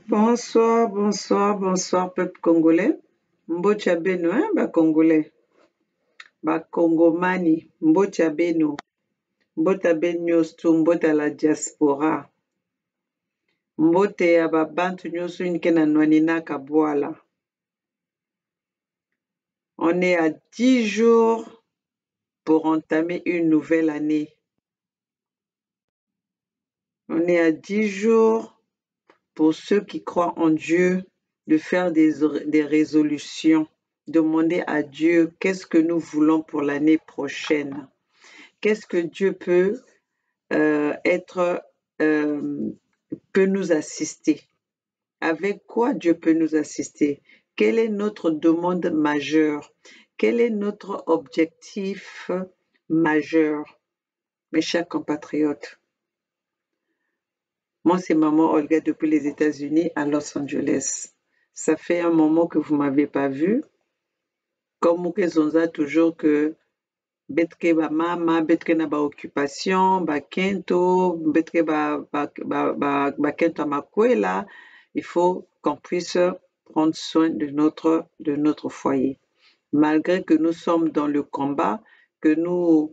Bonsoir, bonsoir, bonsoir, peuple congolais. Mbocha beno, hein, congolais. Congomani, mbocha beno. Mbota benyostu, mbota la diaspora. Mbote ya bantu nyosu nke na nwanina kabwala. On est à 10 jours pour entamer une nouvelle année. On est à 10 jours pour ceux qui croient en Dieu de faire des résolutions. Demander à Dieu qu'est-ce que nous voulons pour l'année prochaine. Qu'est-ce que Dieu peut peut nous assister? Avec quoi Dieu peut nous assister? Quelle est notre demande majeure? Quel est notre objectif majeur? Mes chers compatriotes, moi c'est Maman Olga depuis les États-Unis à Los Angeles. Ça fait un moment que vous ne m'avez pas vu. Comme Mouké Zonza toujours que betke ba mama, betke na ba occupation, ba kento, betke ba kento makwela, il faut qu'on puisse prendre soin de notre foyer. Malgré que nous sommes dans le combat, que nous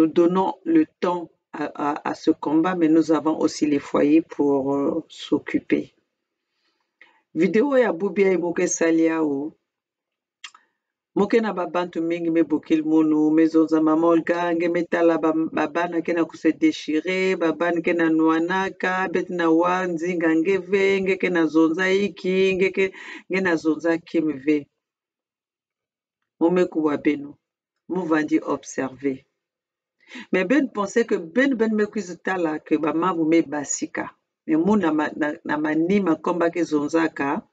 donnons le temps à ce combat, mais nous avons aussi les foyers pour s'occuper. Vidéo ya Bubia Iboke Saliao. Moke na babantu mingi mebokil munu mezonza mama Olga nge metala babana kena kuse déchirer babana kena nuanaka betina wa nzinga ngeve nge kena zonza iki nge na zonza kimve momekuwa beno muvandi observer mais ben pensait que ben mekuzitala que bamabu me basika mais mu na manima komba ke zonzaka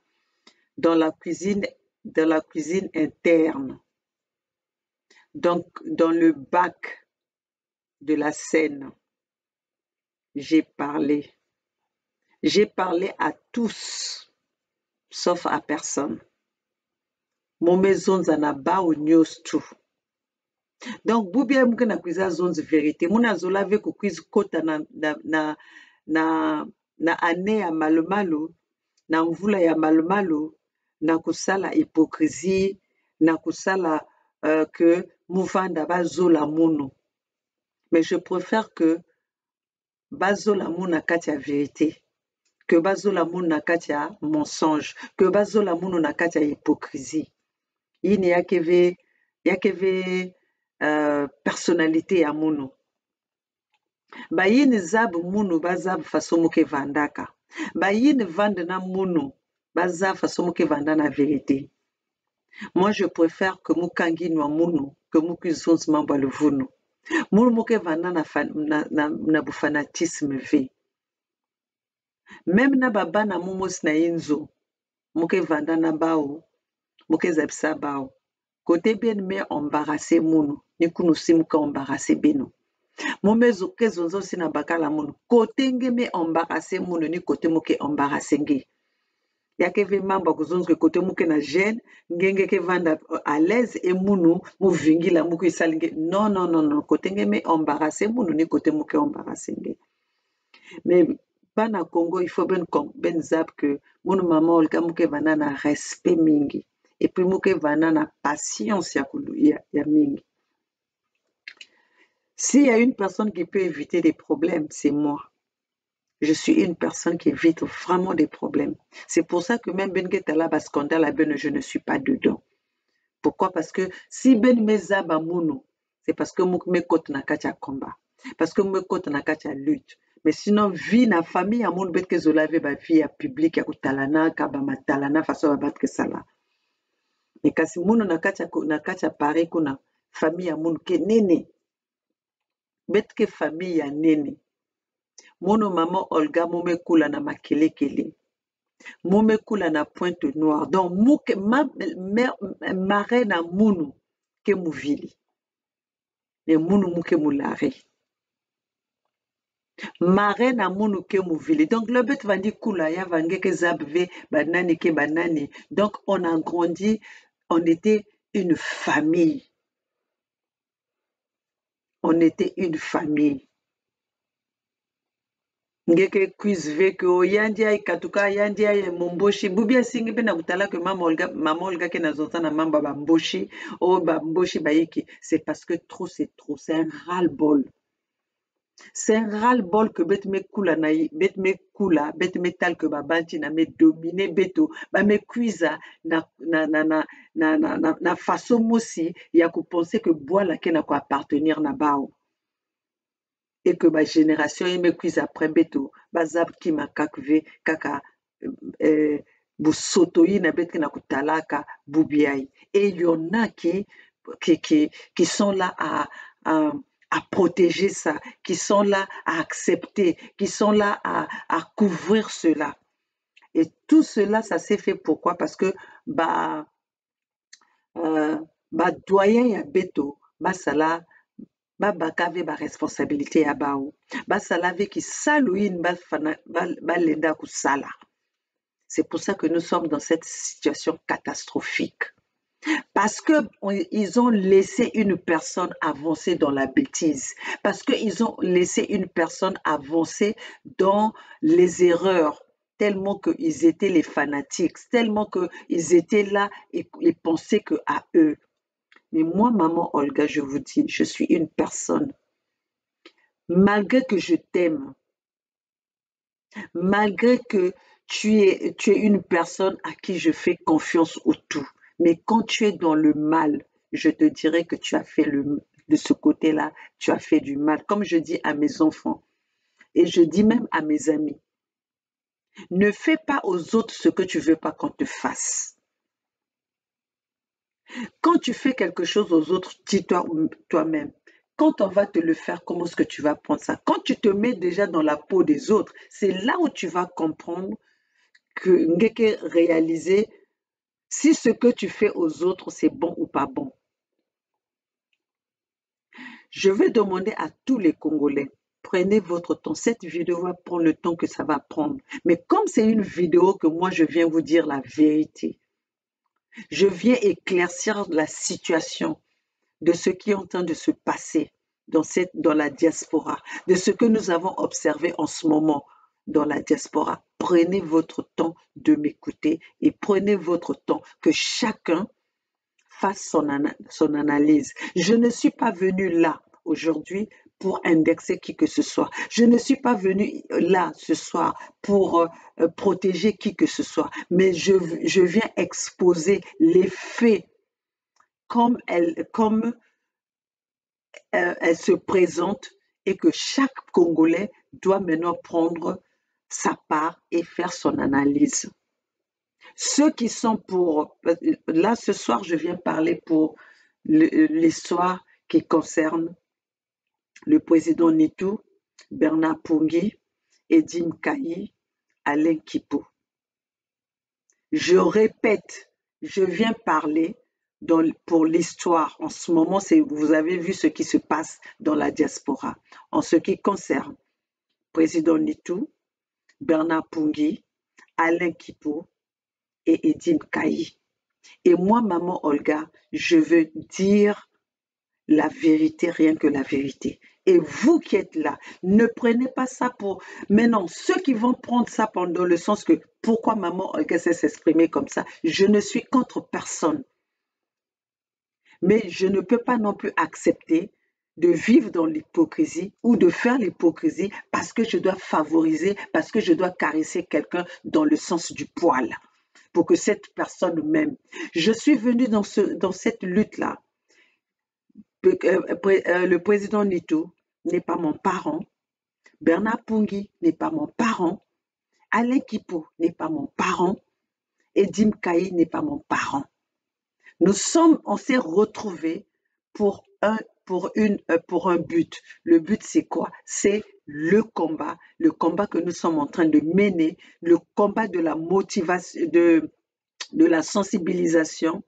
dans la cuisine interne. Donc, dans le bac de la scène, j'ai parlé. J'ai parlé à tous, sauf à personne. Mon maison zanaba ou news tout. Donc, Boubia mukena kuiza zones vérité. Muna zola ve ku quiz kota na ane ya malumalu, na mvula ya malumalu, na kusala hypocrisie, na kusala que muvanda bazola munu. Mais je préfère que bazola munu kati ya vérité, que bazola munu kati ya mensonge, que bazola munu kati ya hypocrisie. Yini yakeve personnalité ya munu. Ba yini zab munu bazab faso muke vandaka. Ba yini vande na munu bazab faso muke vanda na vérité. Moi, je préfère que mukangi noa munu, que mukizons mamba le vunu. Munu muke vanda na fanatisme ve. Même na baba na mumos na inzo, muke vanda na bao, muke zabisa bao. Côté bien me embarrassé munu, ni kunu si muke embarrassé beno. Mumezo kezonzo si na bakala munu, côté nge me embarrassé munu, ni côté muke embarrassé nge. Yake ve mamba kuzonzo ke côté muke na gêne, ngenge ke vanda à l'aise et munu, muvingi la muke salinge. Non, côté nge me embarrassé munu, ni côté muke embarrassé nge. Mais bana Congo, il faut ben zap que munu mama Olga muke vana na respect mingi. Et puis muke vana na patience ya mingi. S'il y a une personne qui peut éviter des problèmes, c'est moi. Je suis une personne qui évite vraiment des problèmes. C'est pour ça que même Ben Getala ba scandale ben je ne suis pas dedans. Pourquoi? Parce que si Ben mezaba munu, c'est parce que me kote na kacha combat. Parce que me kote na kacha lutte. Mais sinon vie na famille à mon bet que zolave ba vie à public ya kutalana ka ba matalana façon ba battre sala. Mais kasi munu na kacha pare kuna famille à mon ke nene. Bet que famille ya nene. Mono maman Olga mome kula na makelekele. Mome kula na pointe noire. Donc muke ma reine a munu ke muvili. Et munu muke mulare. Ma reine a munu ke muvili. Donc le bet va dire kula ya vange ke zabve banani ke banani. Donc on a grandi, on était une famille. On était une famille. ngeke quiz veke yandi ay katuka yandi ay momboshi bubia singi pe na kutala que mama Olga ke nazota na mamba bamboshi o bamboshi bayiki c'est parce que trop c'est trop c'est un ras-le-bol. C'est un ras-le-bol que bet me kula na bet me tal que babanti na me dominer beto ba me cuisa na façon mosi ya ku penser que boila ke na ko appartenir na bao et que ma génération y me cuise après beto bazab ki makakve kaka busotoyi na bet ke na kutalaka bubiai et il y en a qui sont là à protéger ça, qui sont là à accepter, qui sont là à couvrir cela. Et tout cela, ça s'est fait pourquoi? Parce que doyen ya beto, basala, bakave ba responsabilité ya bao. Basala veki saluine lenda kusala. C'est pour ça que nous sommes dans cette situation catastrophique. Parce qu'ils ont laissé une personne avancer dans la bêtise, parce qu'ils ont laissé une personne avancer dans les erreurs, tellement qu'ils étaient les fanatiques, tellement qu'ils étaient là et pensaient qu'à eux. Mais moi, maman Olga, je vous dis, je suis une personne, malgré que je t'aime, malgré que tu es une personne à qui je fais confiance au tout. Mais quand tu es dans le mal, je te dirais que tu as fait de ce côté-là, tu as fait du mal. Comme je dis à mes enfants, et je dis même à mes amis, ne fais pas aux autres ce que tu ne veux pas qu'on te fasse. Quand tu fais quelque chose aux autres, dis-toi toi-même, quand on va te le faire, comment est-ce que tu vas prendre ça? Quand tu te mets déjà dans la peau des autres, c'est là où tu vas comprendre que ngeke réaliser si ce que tu fais aux autres, c'est bon ou pas bon. Je vais demander à tous les Congolais, prenez votre temps. Cette vidéo va prendre le temps que ça va prendre. Mais comme c'est une vidéo que moi, je viens vous dire la vérité, je viens éclaircir la situation de ce qui est en train de se passer dans la diaspora, de ce que nous avons observé en ce moment dans la diaspora. Prenez votre temps de m'écouter et prenez votre temps que chacun fasse son analyse. Je ne suis pas venue là aujourd'hui pour indexer qui que ce soit. Je ne suis pas venue là ce soir pour protéger qui que ce soit, mais je viens exposer les faits comme elles se présentent et que chaque Congolais doit maintenant prendre sa part et faire son analyse. Ceux qui sont pour... Là, ce soir, je viens parler pour l'histoire qui concerne le président Nitou, Bernard Pungui, Edim Kayi, Alain Kipo. Je répète, je viens parler pour l'histoire. En ce moment, vous avez vu ce qui se passe dans la diaspora. En ce qui concerne président Nitou, Bernard Pungui, Alain Kipo et Edim Kayi. Et moi, maman Olga, je veux dire la vérité, rien que la vérité. Et vous qui êtes là, ne prenez pas ça pour... Mais non, ceux qui vont prendre ça pendant le sens que pourquoi maman Olga sait s'exprimer comme ça, je ne suis contre personne. Mais je ne peux pas non plus accepter de vivre dans l'hypocrisie ou de faire l'hypocrisie parce que je dois favoriser, parce que je dois caresser quelqu'un dans le sens du poil pour que cette personne m'aime. Je suis venue dans cette lutte-là. Le président Nitou n'est pas mon parent. Bernard Pungui n'est pas mon parent. Alain Kipo n'est pas mon parent. Edim Kayi n'est pas mon parent. On s'est retrouvés pour un but. Le but, c'est quoi? C'est le combat que nous sommes en train de mener, le combat de la motivation, de la sensibilisation,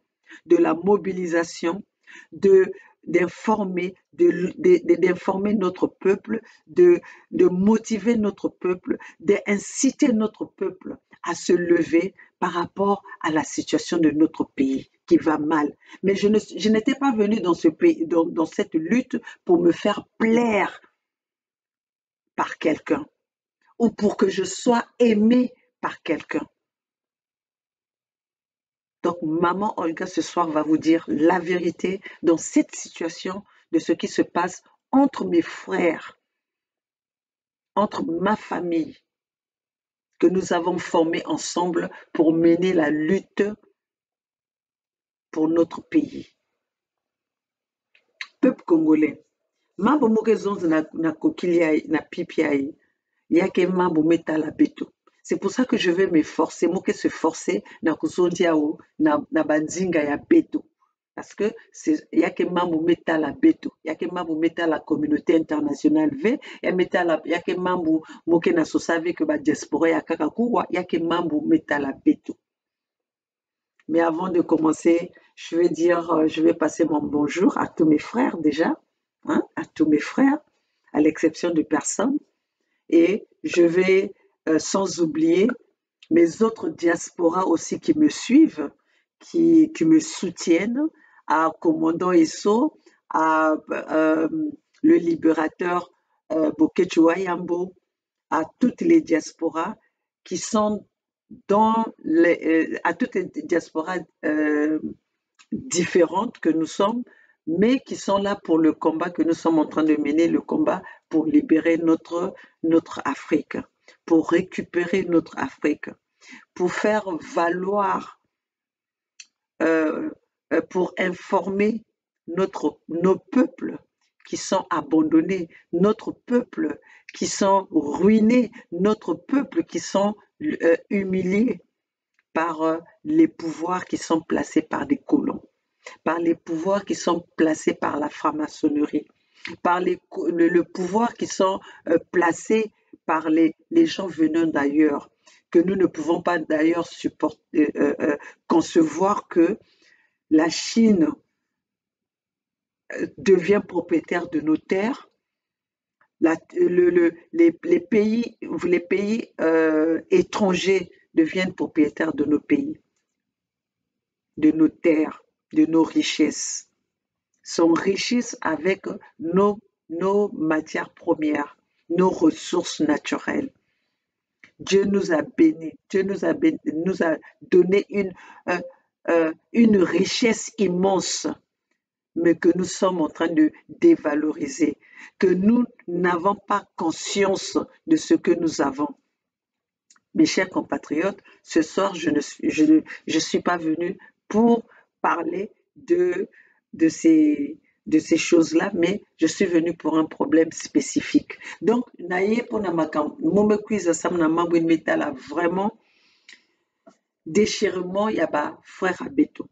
de la mobilisation, d'informer notre peuple, de motiver notre peuple, d'inciter notre peuple à se lever par rapport à la situation de notre pays qui va mal. Mais je n'étais pas venue dans ce pays, dans cette lutte pour me faire plaire par quelqu'un ou pour que je sois aimée par quelqu'un. Donc, maman Olga, ce soir, va vous dire la vérité dans cette situation de ce qui se passe entre mes frères, entre ma famille, que nous avons formée ensemble pour mener la lutte pour notre pays. Peuple congolais, mambo moke zonzi na kokili na pipi ai, yake mambo metala beto. C'est pour ça que je vais m'efforcer, moke se forcer na kuzondi ao na bandinga ya beto. Parce que yake mambo metala beto, yake mambo metala communauté internationale ve, yake mambo moke na sosave que ba diaspora ya kaka kuwa, yake mambo metala beto. Mais avant de commencer, je vais passer mon bonjour à tous mes frères déjà, hein, à tous mes frères, à l'exception de personne. Et je vais, sans oublier mes autres diasporas aussi qui me suivent, qui me soutiennent, à Commandant Esso, à le libérateur Boketu Wayambo, à toutes les diasporas qui sont à toutes les diasporas différentes que nous sommes, mais qui sont là pour le combat que nous sommes en train de mener, le combat pour libérer notre Afrique, pour récupérer notre Afrique, pour faire valoir, pour informer nos peuples qui sont abandonnés, notre peuple qui sont ruinés, notre peuple qui sont humiliés par les pouvoirs qui sont placés par des colons, par les pouvoirs qui sont placés par la franc-maçonnerie, par le pouvoir qui sont placés par les gens venant d'ailleurs, que nous ne pouvons pas d'ailleurs concevoir que la Chine devient propriétaire de nos terres. Les pays étrangers deviennent propriétaires de nos pays, de nos terres, de nos richesses. S'enrichissent avec nos matières premières, nos ressources naturelles. Dieu nous a bénis, Dieu nous a donné une richesse immense, mais que nous sommes en train de dévaloriser, que nous n'avons pas conscience de ce que nous avons. Mes chers compatriotes, ce soir, je ne suis pas venue pour parler de ces choses-là, mais je suis venue pour un problème spécifique. Donc, vraiment déchirement, il y a frère Abeto.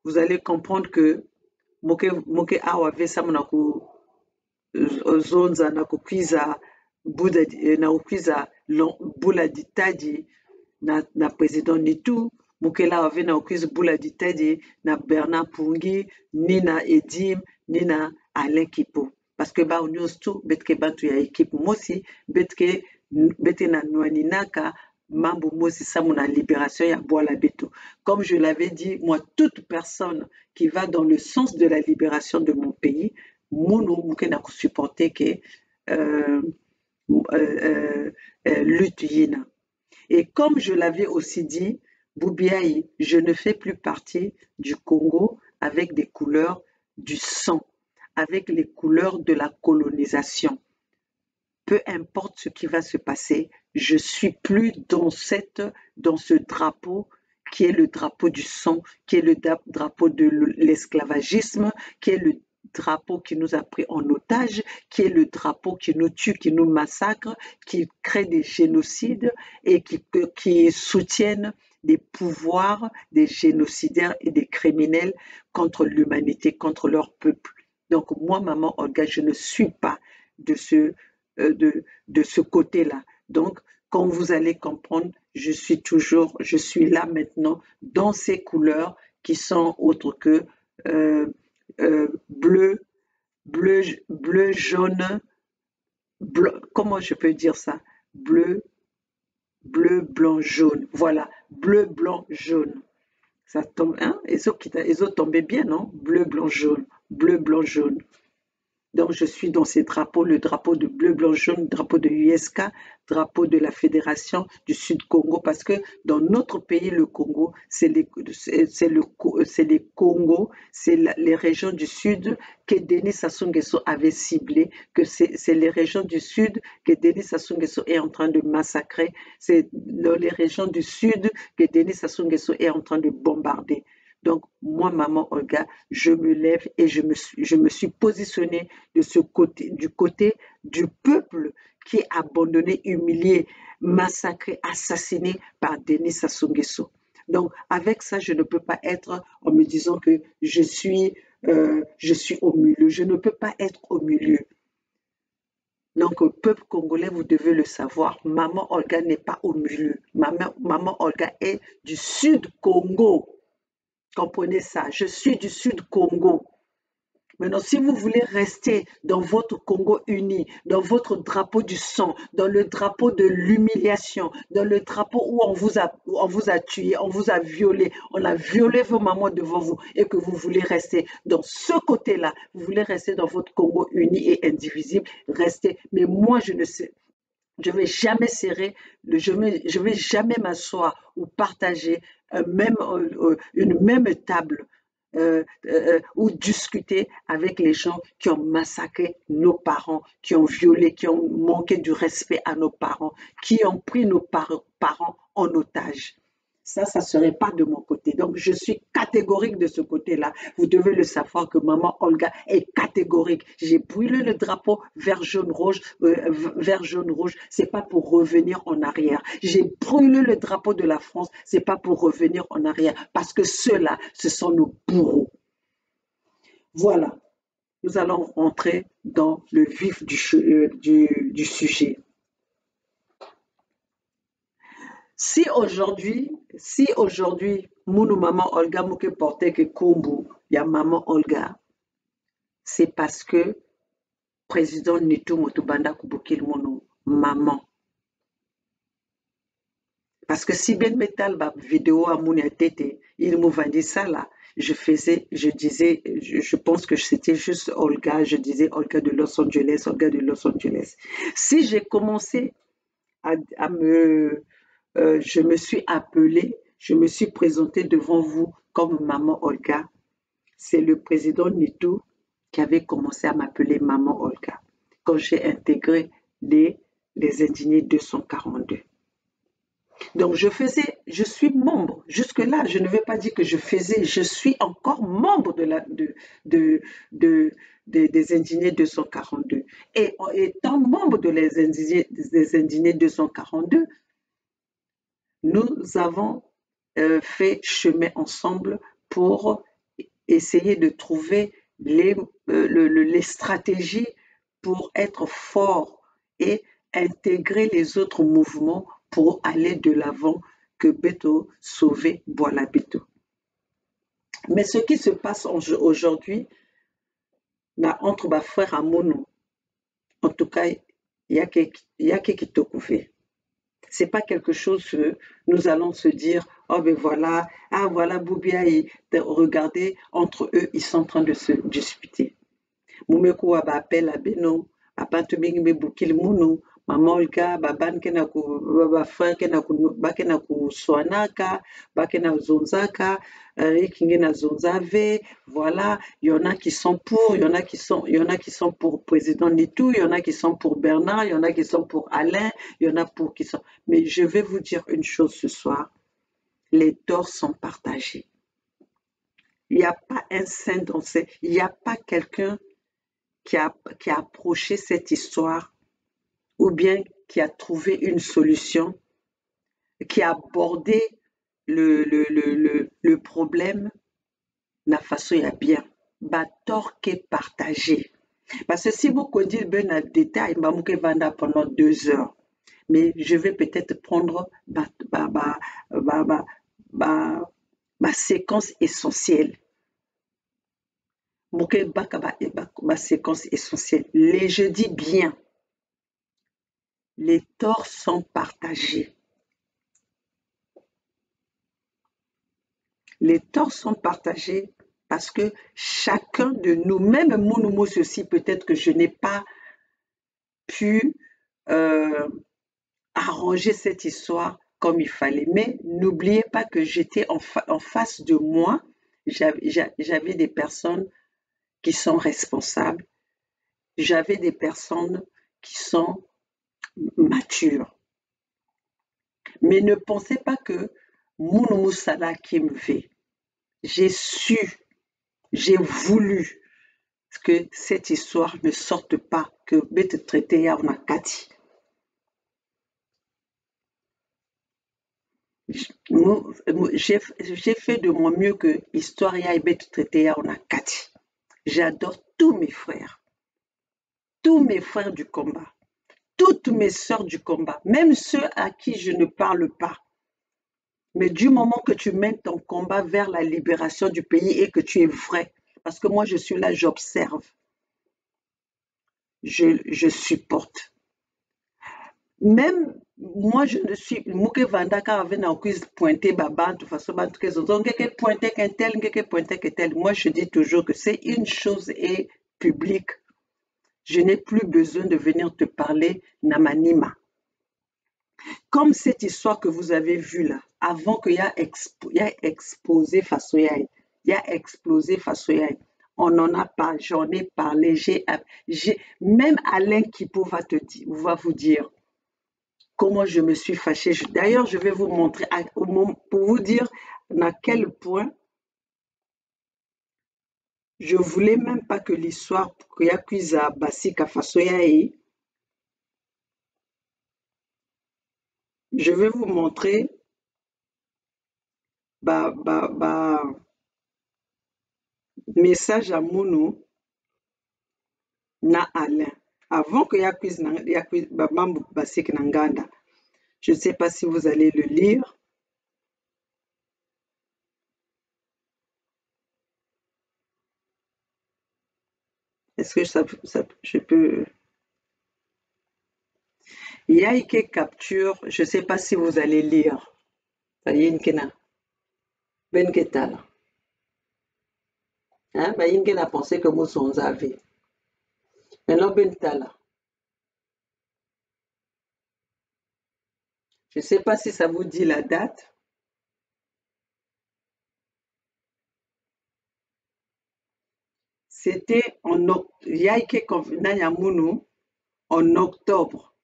Vous allez comprendre que moke awa vesa mnako zonza na kukwiza buda na ukwiza bula ditadi na president Nitu, moke la ave na ukwiza bula ditadi na Bernard Pungi, ni na Edim, ni na Alain Kipo. Parce que ba news tout betke bantu ya équipe mosi betke bete na Nwaninaka mambo mosi samu na libération ya Boala Beto. Comme je l'avais dit, moi, toute personne qui va dans le sens de la libération de mon pays, mono muke na supporter que lutte yina. Et comme je l'avais aussi dit, Boubiaï, je ne fais plus partie du Congo avec des couleurs du sang, avec les couleurs de la colonisation. Peu importe ce qui va se passer, je suis plus dans ce drapeau qui est le drapeau du sang, qui est le drapeau de l'esclavagisme, qui est le drapeau qui nous a pris en otage, qui est le drapeau qui nous tue, qui nous massacre, qui crée des génocides et qui soutiennent des pouvoirs, des génocidaires et des criminels contre l'humanité, contre leur peuple. Donc moi, maman Olga, je ne suis pas de ce côté-là. Donc, quand vous allez comprendre, je suis là maintenant dans ces couleurs qui sont autres que bleu, jaune, bleu, comment je peux dire ça? Bleu, blanc, jaune. Voilà, bleu, blanc, jaune. Ça tombe, hein? Les autres tombaient bien, non? Bleu, blanc, jaune. Bleu, blanc, jaune. Donc, je suis dans ces drapeaux, le drapeau de bleu, blanc, jaune, drapeau de USK, drapeau de la Fédération du Sud Congo, parce que dans notre pays, le Congo, c'est les Congos, c'est les régions du Sud que Denis Sassou Nguesso avait ciblées, que c'est les régions du Sud que Denis Sassou Nguesso est en train de massacrer, c'est dans les régions du Sud que Denis Sassou Nguesso est en train de bombarder. Donc, moi, maman Olga, je me lève et je me suis positionnée de ce côté, du côté du peuple qui est abandonné, humilié, massacré, assassiné par Denis Sassou Nguesso. Donc, avec ça, je ne peux pas être en me disant que je suis au milieu. Je ne peux pas être au milieu. Donc, peuple congolais, vous devez le savoir, maman Olga n'est pas au milieu. Maman Olga est du Sud Congo. Comprenez ça, je suis du Sud Congo. Maintenant, si vous voulez rester dans votre Congo uni, dans votre drapeau du sang, dans le drapeau de l'humiliation, dans le drapeau où on vous a tué, on vous a violé, on a violé vos mamans devant vous et que vous voulez rester dans ce côté-là, vous voulez rester dans votre Congo uni et indivisible, restez. Mais moi, je ne sais, je ne vais jamais serrer, je vais jamais m'asseoir ou partager une même table ou discuter avec les gens qui ont massacré nos parents, qui ont violé, qui ont manqué du respect à nos parents, qui ont pris nos parents en otage. Ça ne serait pas de mon côté. Donc, je suis catégorique de ce côté-là. Vous devez le savoir que maman Olga est catégorique. J'ai brûlé le drapeau vert, jaune, rouge. Vert, jaune, rouge. C'est pas pour revenir en arrière. J'ai brûlé le drapeau de la France. C'est pas pour revenir en arrière. Parce que ceux-là, ce sont nos bourreaux. Voilà. Nous allons entrer dans le vif du sujet. Si aujourd'hui, Mounou Maman Olga Mouke portait que Kombu, il y a Maman Olga, c'est parce que président Nitu Motubanda Kubukil Mounou, maman. Parce que si Ben Metal, ma vidéo à mon tête, il m'a vendu ça là. Je pense que c'était juste Olga, je disais Olga de Los Angeles, Olga de Los Angeles. Si j'ai commencé à me je me suis appelée, je me suis présentée devant vous comme Maman Olga. C'est le président Nitou qui avait commencé à m'appeler Maman Olga quand j'ai intégré les indignés 242. Donc je suis membre. Jusque-là, je ne vais pas dire que je faisais, je suis encore membre des indignés 242. Et en étant membre des indignés 242, nous avons fait chemin ensemble pour essayer de trouver les stratégies pour être fort et intégrer les autres mouvements pour aller de l'avant que Beto sauver Boala Beto. Mais ce qui se passe aujourd'hui, entre ma frère Amono, en tout cas, il y a qui te couvert. C'est pas quelque chose que nous allons se dire, oh ben voilà, ah voilà Boubia, regardez, entre eux, ils sont en train de se disputer. Moumekou aba appel à Beno, apantuming me bukil mounou, maman Olga, baban kenaku, frère kenaku, bakenaku soanaka, bakena zonzaka, kingena zonzave, voilà, il y en a qui sont pour, il y en a qui sont pour président Nitou, il y en a qui sont pour Bernard, il y en a qui sont pour Alain, il y en a pour qui sont. Mais je vais vous dire une chose ce soir, les torts sont partagés. Il n'y a pas un saint dans il n'y a pas quelqu'un qui a approché cette histoire ou bien qui a trouvé une solution, qui a abordé le problème na façon ya bien. Tort qui est partagé. Parce que si vous connaissez bien le détail, je vais vendre pendant 2 heures. Mais je vais peut-être prendre ma séquence essentielle. Ma séquence essentielle. Je dis bien, les torts sont partagés. Les torts sont partagés Parce que chacun de nous, même mon aussi, peut-être que je n'ai pas pu euh, arranger cette histoire comme il fallait. Mais n'oubliez pas que j'étais en face de moi, j'avais des personnes qui sont responsables, j'avais des personnes qui sont matures. Mais ne pensez pas que Mounou Moussala qui me fait. J'ai su, j'ai voulu que cette histoire ne sorte pas, que bête traité ya on a kati. J'ai fait de mon mieux que histoire ya bête traité ya on a kati. J'adore tous mes frères du combat, toutes mes sœurs du combat, même ceux à qui je ne parle pas. Mais du moment que tu mènes ton combat vers la libération du pays et que tu es vrai, parce que moi je suis là, j'observe, je supporte. Même moi, je ne suis Mouké Vanda quand avait na quiz pointé baba de façon bantu que zozo ngeke pointé qu'un tel ngeke pointé que tel. Moi, je dis toujours que c'est une chose est publique. Je n'ai plus besoin de venir te parler namanima. Comme cette histoire que vous avez vue là, avant qu'il y a exposé Fasoyaï, il y a explosé Fasoyaï. On n'en a pas, j'en ai parlé, même Alain Kipo va vous dire comment je me suis fâchée. D'ailleurs, je vais vous montrer, pour vous dire à quel point je voulais même pas que l'histoire qu'il y a Kuiza Basika Fasoyaï, je vais vous montrer bah, message à Mounou na Alain. Avant que ya quiz Mambo Basik Nanganda. Je ne sais pas si vous allez le lire. Est-ce que je peux... Yaike capture, je ne sais pas si vous allez lire. Yinkena, Ben Ketala. Hein, Yinkena pensé que nous sommes avés. Maintenant, Ben Tala. Je ne sais pas si ça vous dit la date. C'était en Yaike Nanyamunu en octobre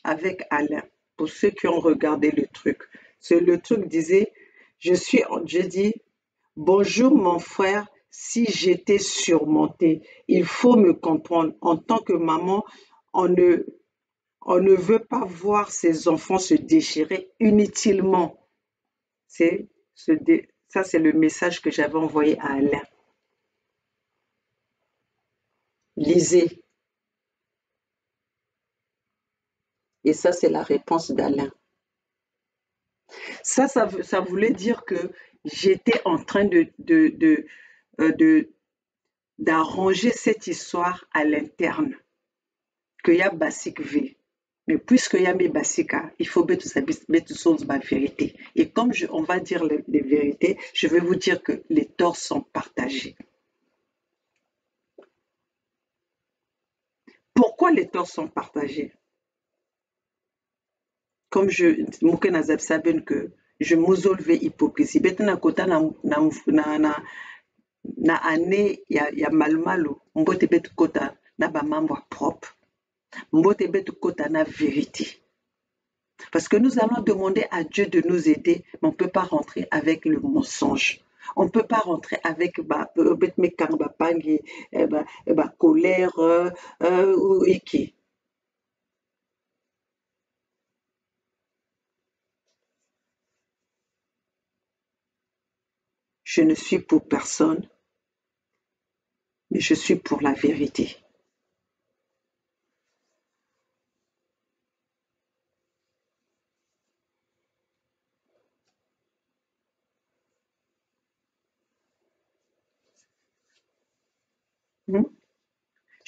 avec Alain. Pour ceux qui ont regardé le truc. Le truc disait, je dis, bonjour mon frère, si j'étais surmontée, il faut me comprendre. En tant que maman, on ne, on ne veut pas voir ses enfants se déchirer inutilement. Ça, c'est le message que j'avais envoyé à Alain. Lisez. Et ça, c'est la réponse d'Alain. Ça voulait dire que j'étais en train d'arranger cette histoire à l'interne. Qu'il y a Basic V. Mais puisqu'il y a mes Basika, il faut mettre ma vérité. Et comme on va dire les vérités, je vais vous dire que les torts sont partagés. Pourquoi les torts sont partagés? Comme Mouke Nazab Saben que je m'osolve hypocrisie. Betana kota na année ya malmalo, mbote bet kota na ba mambo propre. Mbote bet kota na vérité. Parce que nous allons demander à Dieu de nous aider, mais on ne peut pas rentrer avec le mensonge. On ne peut pas rentrer avec colère et qui. Je ne suis pour personne, mais je suis pour la vérité.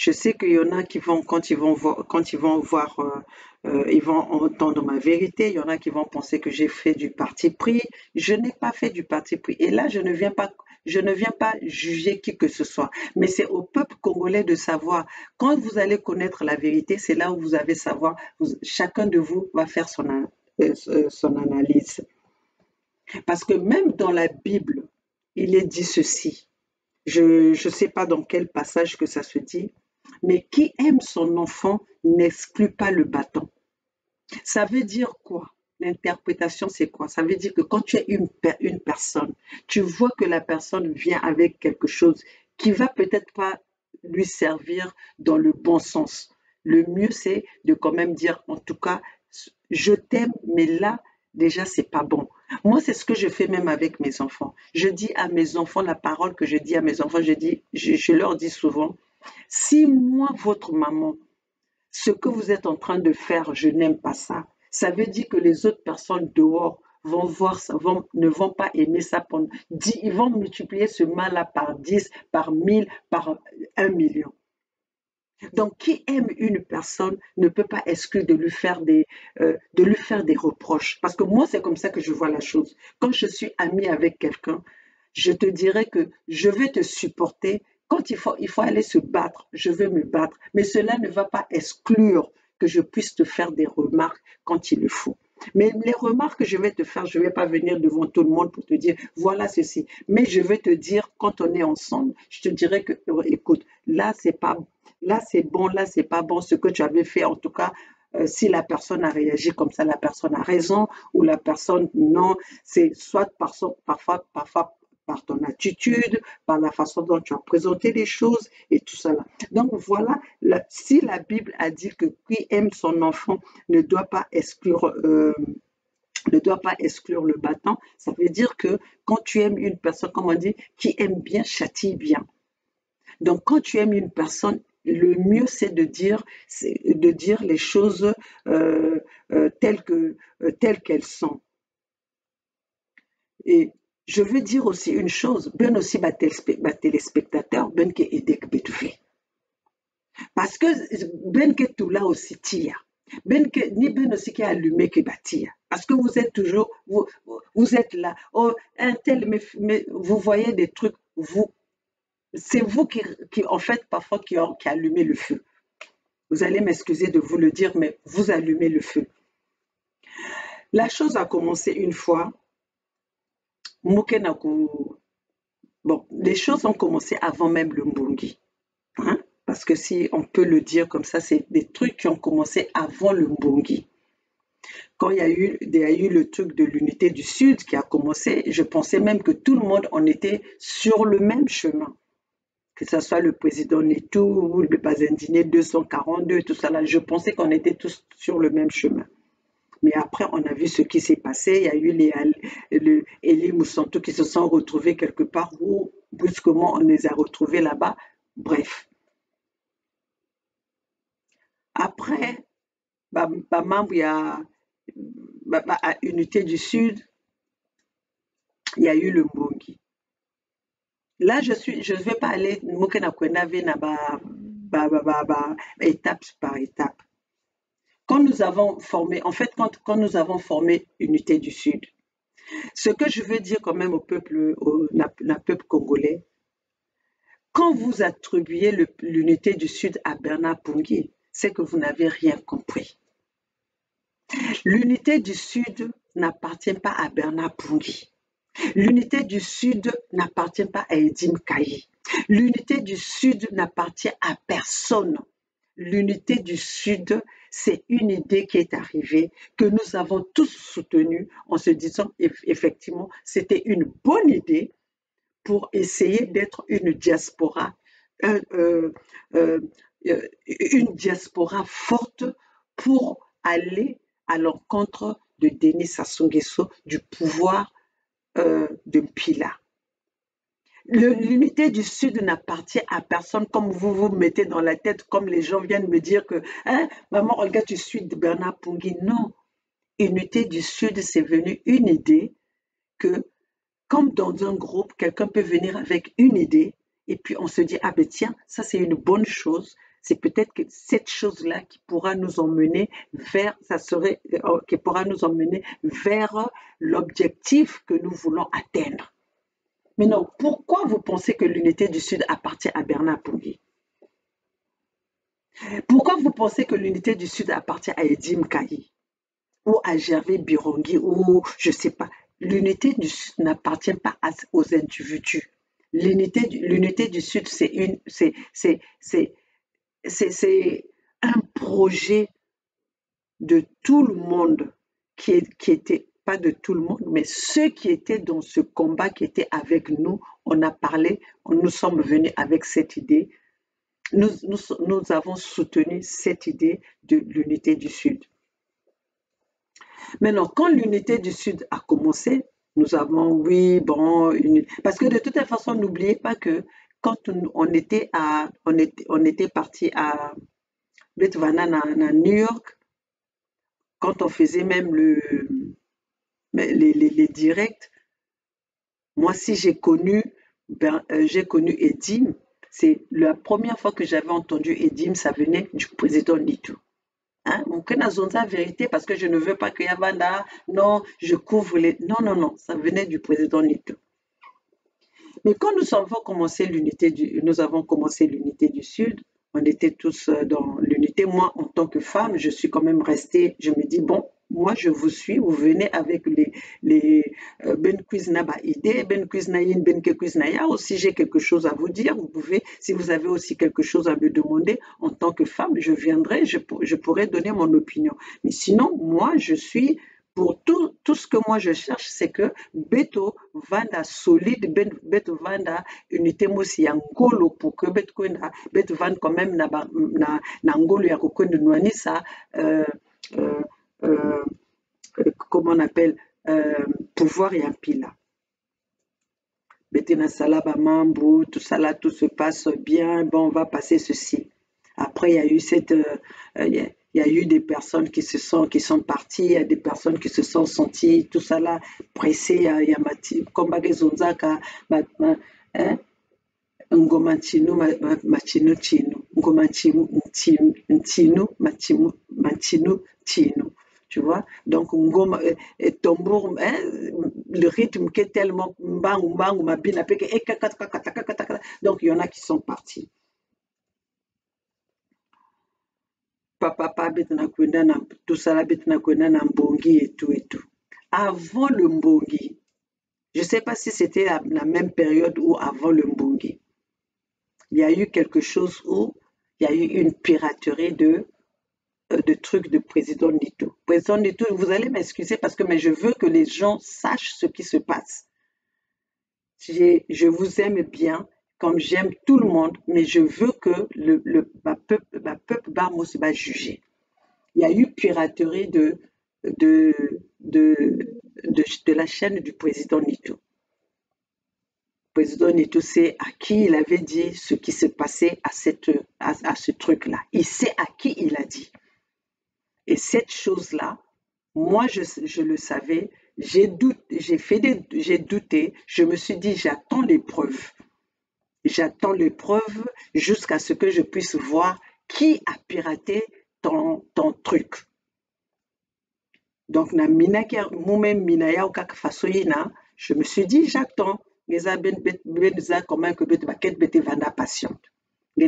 Je sais qu'il y en a qui vont, ils vont entendre ma vérité. Il y en a qui vont penser que j'ai fait du parti pris. Je n'ai pas fait du parti pris. Et là, je ne viens pas juger qui que ce soit. Mais c'est au peuple congolais de savoir. Quand vous allez connaître la vérité, c'est là où vous allez savoir. Chacun de vous va faire son analyse. Parce que même dans la Bible, il est dit ceci. Je ne sais pas dans quel passage que ça se dit, mais qui aime son enfant n'exclut pas le bâton. Ça veut dire quoi? L'interprétation, c'est quoi? Ça veut dire que quand tu es une personne, tu vois que la personne vient avec quelque chose qui va peut-être pas lui servir dans le bon sens. Le mieux, c'est de quand même dire, en tout cas, je t'aime, mais là, déjà, c'est pas bon. Moi, c'est ce que je fais même avec mes enfants. Je dis à mes enfants, la parole que je dis à mes enfants, je leur dis souvent, si moi, votre maman, ce que vous êtes en train de faire, je n'aime pas ça. Ça veut dire que les autres personnes dehors vont voir ça, ne vont pas aimer ça. Ils vont multiplier ce mal-là par 10, par 1000, par 1 million. Donc, qui aime une personne ne peut pas exclure de lui faire des reproches. Parce que moi, c'est comme ça que je vois la chose. Quand je suis amie avec quelqu'un, je te dirais que je vais te supporter. Quand il faut aller se battre, je vais me battre. Mais cela ne va pas exclure que je puisse te faire des remarques quand il le faut. Mais les remarques que je vais te faire, je ne vais pas venir devant tout le monde pour te dire, voilà ceci. Mais je vais te dire, quand on est ensemble, je te dirais que, écoute, là c'est bon, là c'est pas bon, ce que tu avais fait, en tout cas, si la personne a réagi comme ça, la personne a raison, ou la personne, non, c'est soit parfois par ton attitude, par la façon dont tu as présenté les choses et tout ça là. Donc voilà, si la Bible a dit que qui aime son enfant ne doit pas exclure le bâton, ça veut dire que quand tu aimes une personne, comme on dit, qui aime bien châtie bien. Donc quand tu aimes une personne, le mieux c'est de dire les choses telles qu'elles sont. Et je veux dire aussi une chose, ben aussi téléspectateur, ben que aidé que fait. Parce que ben que tout là aussi tire. Ben que ni ben aussi qui a allumé que bâtir. Parce que vous êtes toujours, vous êtes là. Oh, un tel, mais vous voyez des trucs, c'est vous qui en fait, parfois, qui allumez le feu. Vous allez m'excuser de vous le dire, mais vous allumez le feu. La chose a commencé une fois. Bon, les choses ont commencé avant même le Mbungi. Hein? Parce que si on peut le dire comme ça, c'est des trucs qui ont commencé avant le Mbungi. Quand il y a eu le truc de l'unité du Sud qui a commencé, je pensais même que tout le monde en était sur le même chemin. Que ce soit le président Netou, le Bazendine 242, tout ça là, je pensais qu'on était tous sur le même chemin. Mais après, on a vu ce qui s'est passé. Il y a eu les Elie Moussantou qui se sont retrouvés quelque part où, brusquement, on les a retrouvés là-bas. Bref. Après, membre, il y a à Unité du Sud, il y a eu le Mbongi. Là, je ne vais pas aller étape par étape. Quand nous avons formé, en fait, quand nous avons formé Unité du Sud, ce que je veux dire quand même au peuple congolais, quand vous attribuez l'Unité du Sud à Bernard Pungui, c'est que vous n'avez rien compris. L'Unité du Sud n'appartient pas à Bernard Pungui. L'Unité du Sud n'appartient pas à Edim Kayi. L'Unité du Sud n'appartient à personne. L'Unité du Sud, c'est une idée qui est arrivée, que nous avons tous soutenue en se disant effectivement, c'était une bonne idée pour essayer d'être une diaspora forte pour aller à l'encontre de Denis Sassou Nguesso, du pouvoir de Mpila. L'unité du Sud n'appartient à personne, comme vous vous mettez dans la tête, comme les gens viennent me dire que hein, maman Olga, tu suis de Bernard Pungui. Non, unité du Sud, c'est venu une idée que, comme dans un groupe, quelqu'un peut venir avec une idée et puis on se dit, ah ben tiens, ça c'est une bonne chose, c'est peut-être que cette chose-là qui pourra nous emmener vers, qui pourra nous emmener vers l'objectif que nous voulons atteindre. Mais non, pourquoi vous pensez que l'unité du Sud appartient à Bernard Poggi? Pourquoi vous pensez que l'unité du Sud appartient à Edim Kayi ou à Gervais Birongui ou je ne sais pas? L'unité du Sud n'appartient pas aux individus. L'unité du Sud, c'est un projet de tout le monde qui était, pas de tout le monde, mais ceux qui étaient dans ce combat, qui étaient avec nous, on a parlé, nous sommes venus avec cette idée. Nous avons soutenu cette idée de l'unité du Sud. Maintenant, quand l'unité du Sud a commencé, nous avons, oui, bon, parce que de toute façon, n'oubliez pas que quand on était parti à Betvana, à New York, quand on faisait même les directs, moi, si j'ai connu Edim, c'est la première fois que j'avais entendu Edim, ça venait du président Nito. Hein? La vérité parce que je ne veux pas que Yavanda, non, je couvre les. Non, non, non, ça venait du président Nito. Mais quand nous avons commencé l'unité du Sud, on était tous dans l'unité. Moi, en tant que femme, je suis quand même restée, je me dis, bon, moi, je vous suis, vous venez avec les Ben Kwizna idée, Ben Kwizna yin, Ben Kwizna ya. Si j'ai quelque chose à vous dire, vous pouvez, si vous avez aussi quelque chose à me demander, en tant que femme, je viendrai, je pourrais donner mon opinion. Mais sinon, moi, je suis pour tout ce que moi je cherche, c'est que Beto Vanda solide, Beto Vanda unité mosi ya ngolo pour que Beto Vanda quand même na ngolo ya kokonde nouanisa comment on appelle pouvoir ya mpila. Betena Salaba Mambo, tout ça là, tout se passe bien, bon, on va passer ceci. Après, il y a eu il y a eu des personnes qui sont parties, il y a des personnes qui se sont senties, tout ça là, pressées, il y a Kombage Zonzaka, Ngoma Chino, Machino Chino, Ngoma Chino, Machino Chino. Tu vois, donc ngoma tambour, le rythme qui est tellement bang bang mabina peke donc il y en a qui sont partis. Papa betna kwenda na tout ça là betna kwenda na mbongi et tout et tout. Avant le mbongi, je sais pas si c'était la même période ou avant le mbongi. Il y a eu quelque chose où il y a eu une piraterie de trucs de président Nito. Président Nito, vous allez m'excuser parce que mais je veux que les gens sachent ce qui se passe. Je vous aime bien, comme j'aime tout le monde, mais je veux que ma peuple Barmos va juger. Il y a eu piraterie de la chaîne du président Nito. Le président Nito sait à qui il avait dit ce qui se passait à ce truc-là. Il sait à qui il a dit. Et cette chose-là, moi, je le savais, j'ai douté, je me suis dit, j'attends les preuves. J'attends les preuves jusqu'à ce que je puisse voir qui a piraté ton truc. Donc, je me suis dit, j'attends. Patiente. C'est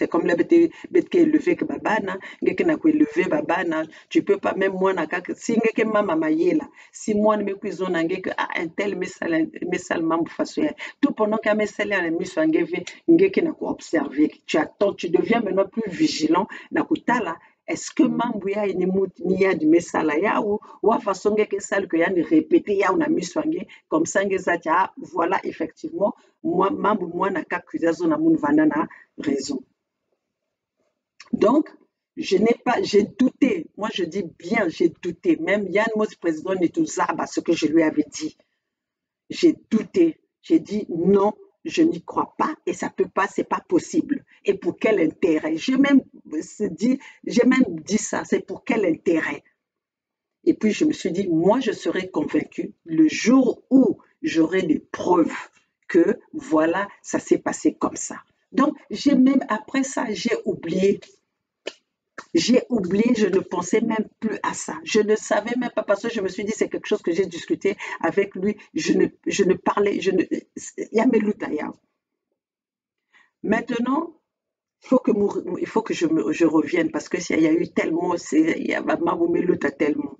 comme la bête élevé que babana, élevé babana, tu peux pas, même moi, si maman maïla, si moi, me cuisine, un tel messal mambo façon, tout pendant qu'un messal à la mission, observer, tu attends, tu deviens maintenant plus vigilant, nakutala. Est-ce que mambo ya ni ya du messala ya ou à façon que sale que ya ne répéter ya on a mis soigné comme ça voilà effectivement moi mambo moi na accusation na mun vandana raison. Donc j'ai douté, moi je dis bien j'ai douté, même Yann Mos président Netouzaba ce que je lui avais dit. J'ai douté, j'ai dit non. Je n'y crois pas et ça peut pas, c'est pas possible. Et pour quel intérêt? J'ai même dit ça, c'est pour quel intérêt? Et puis je me suis dit, moi je serai convaincue le jour où j'aurai des preuves que voilà, ça s'est passé comme ça. Donc, même après ça, j'ai oublié. J'ai oublié, je ne pensais même plus à ça. Je ne savais même pas parce que je me suis dit, c'est quelque chose que j'ai discuté avec lui. Je ne parlais, Yameloutaya. Maintenant, il faut que je revienne parce que s'il y a eu tellement, il y a Mabumeluta tellement.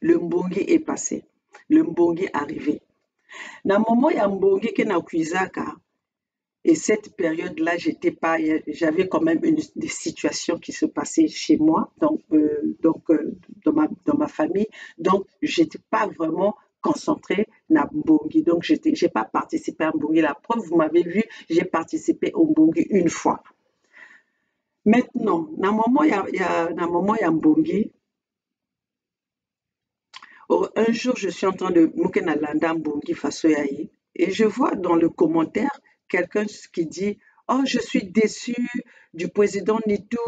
Le Mbongi est passé. Le Mbongi est arrivé. Na moment, il y a Mbongi qui est dans Kuizaka. Et cette période-là, j'avais quand même des situations qui se passaient chez moi, dans ma famille. Donc, j'étais pas vraiment concentrée na Mbongi. Donc, j'ai pas participé à Mbongi. La preuve, vous m'avez vu, j'ai participé au Mbongi une fois. Maintenant, na moment, il y a Mbongi. Un jour, je suis en train de Mukena Landa Mbongi Fasoyaye et je vois dans le commentaire quelqu'un qui dit oh, je suis déçu du président Nitou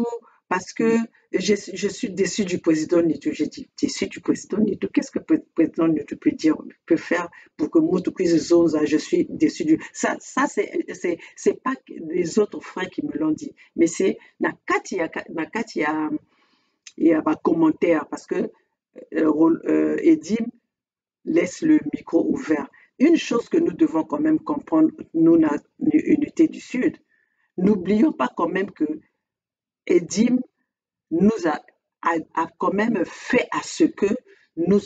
parce que je suis déçu du président Nitou. J'ai dit déçu du président Nitou. Qu'est-ce que le président Nitou peut faire pour que Moutoukouise Zonza, je suis déçu du. Ça c'est pas les autres frères qui me l'ont dit, mais c'est Nakati, il y a un commentaire parce que Edim laisse le micro ouvert. Une chose que nous devons quand même comprendre, nous, la unité du Sud, n'oublions pas quand même que Edim nous a quand même fait à ce que nous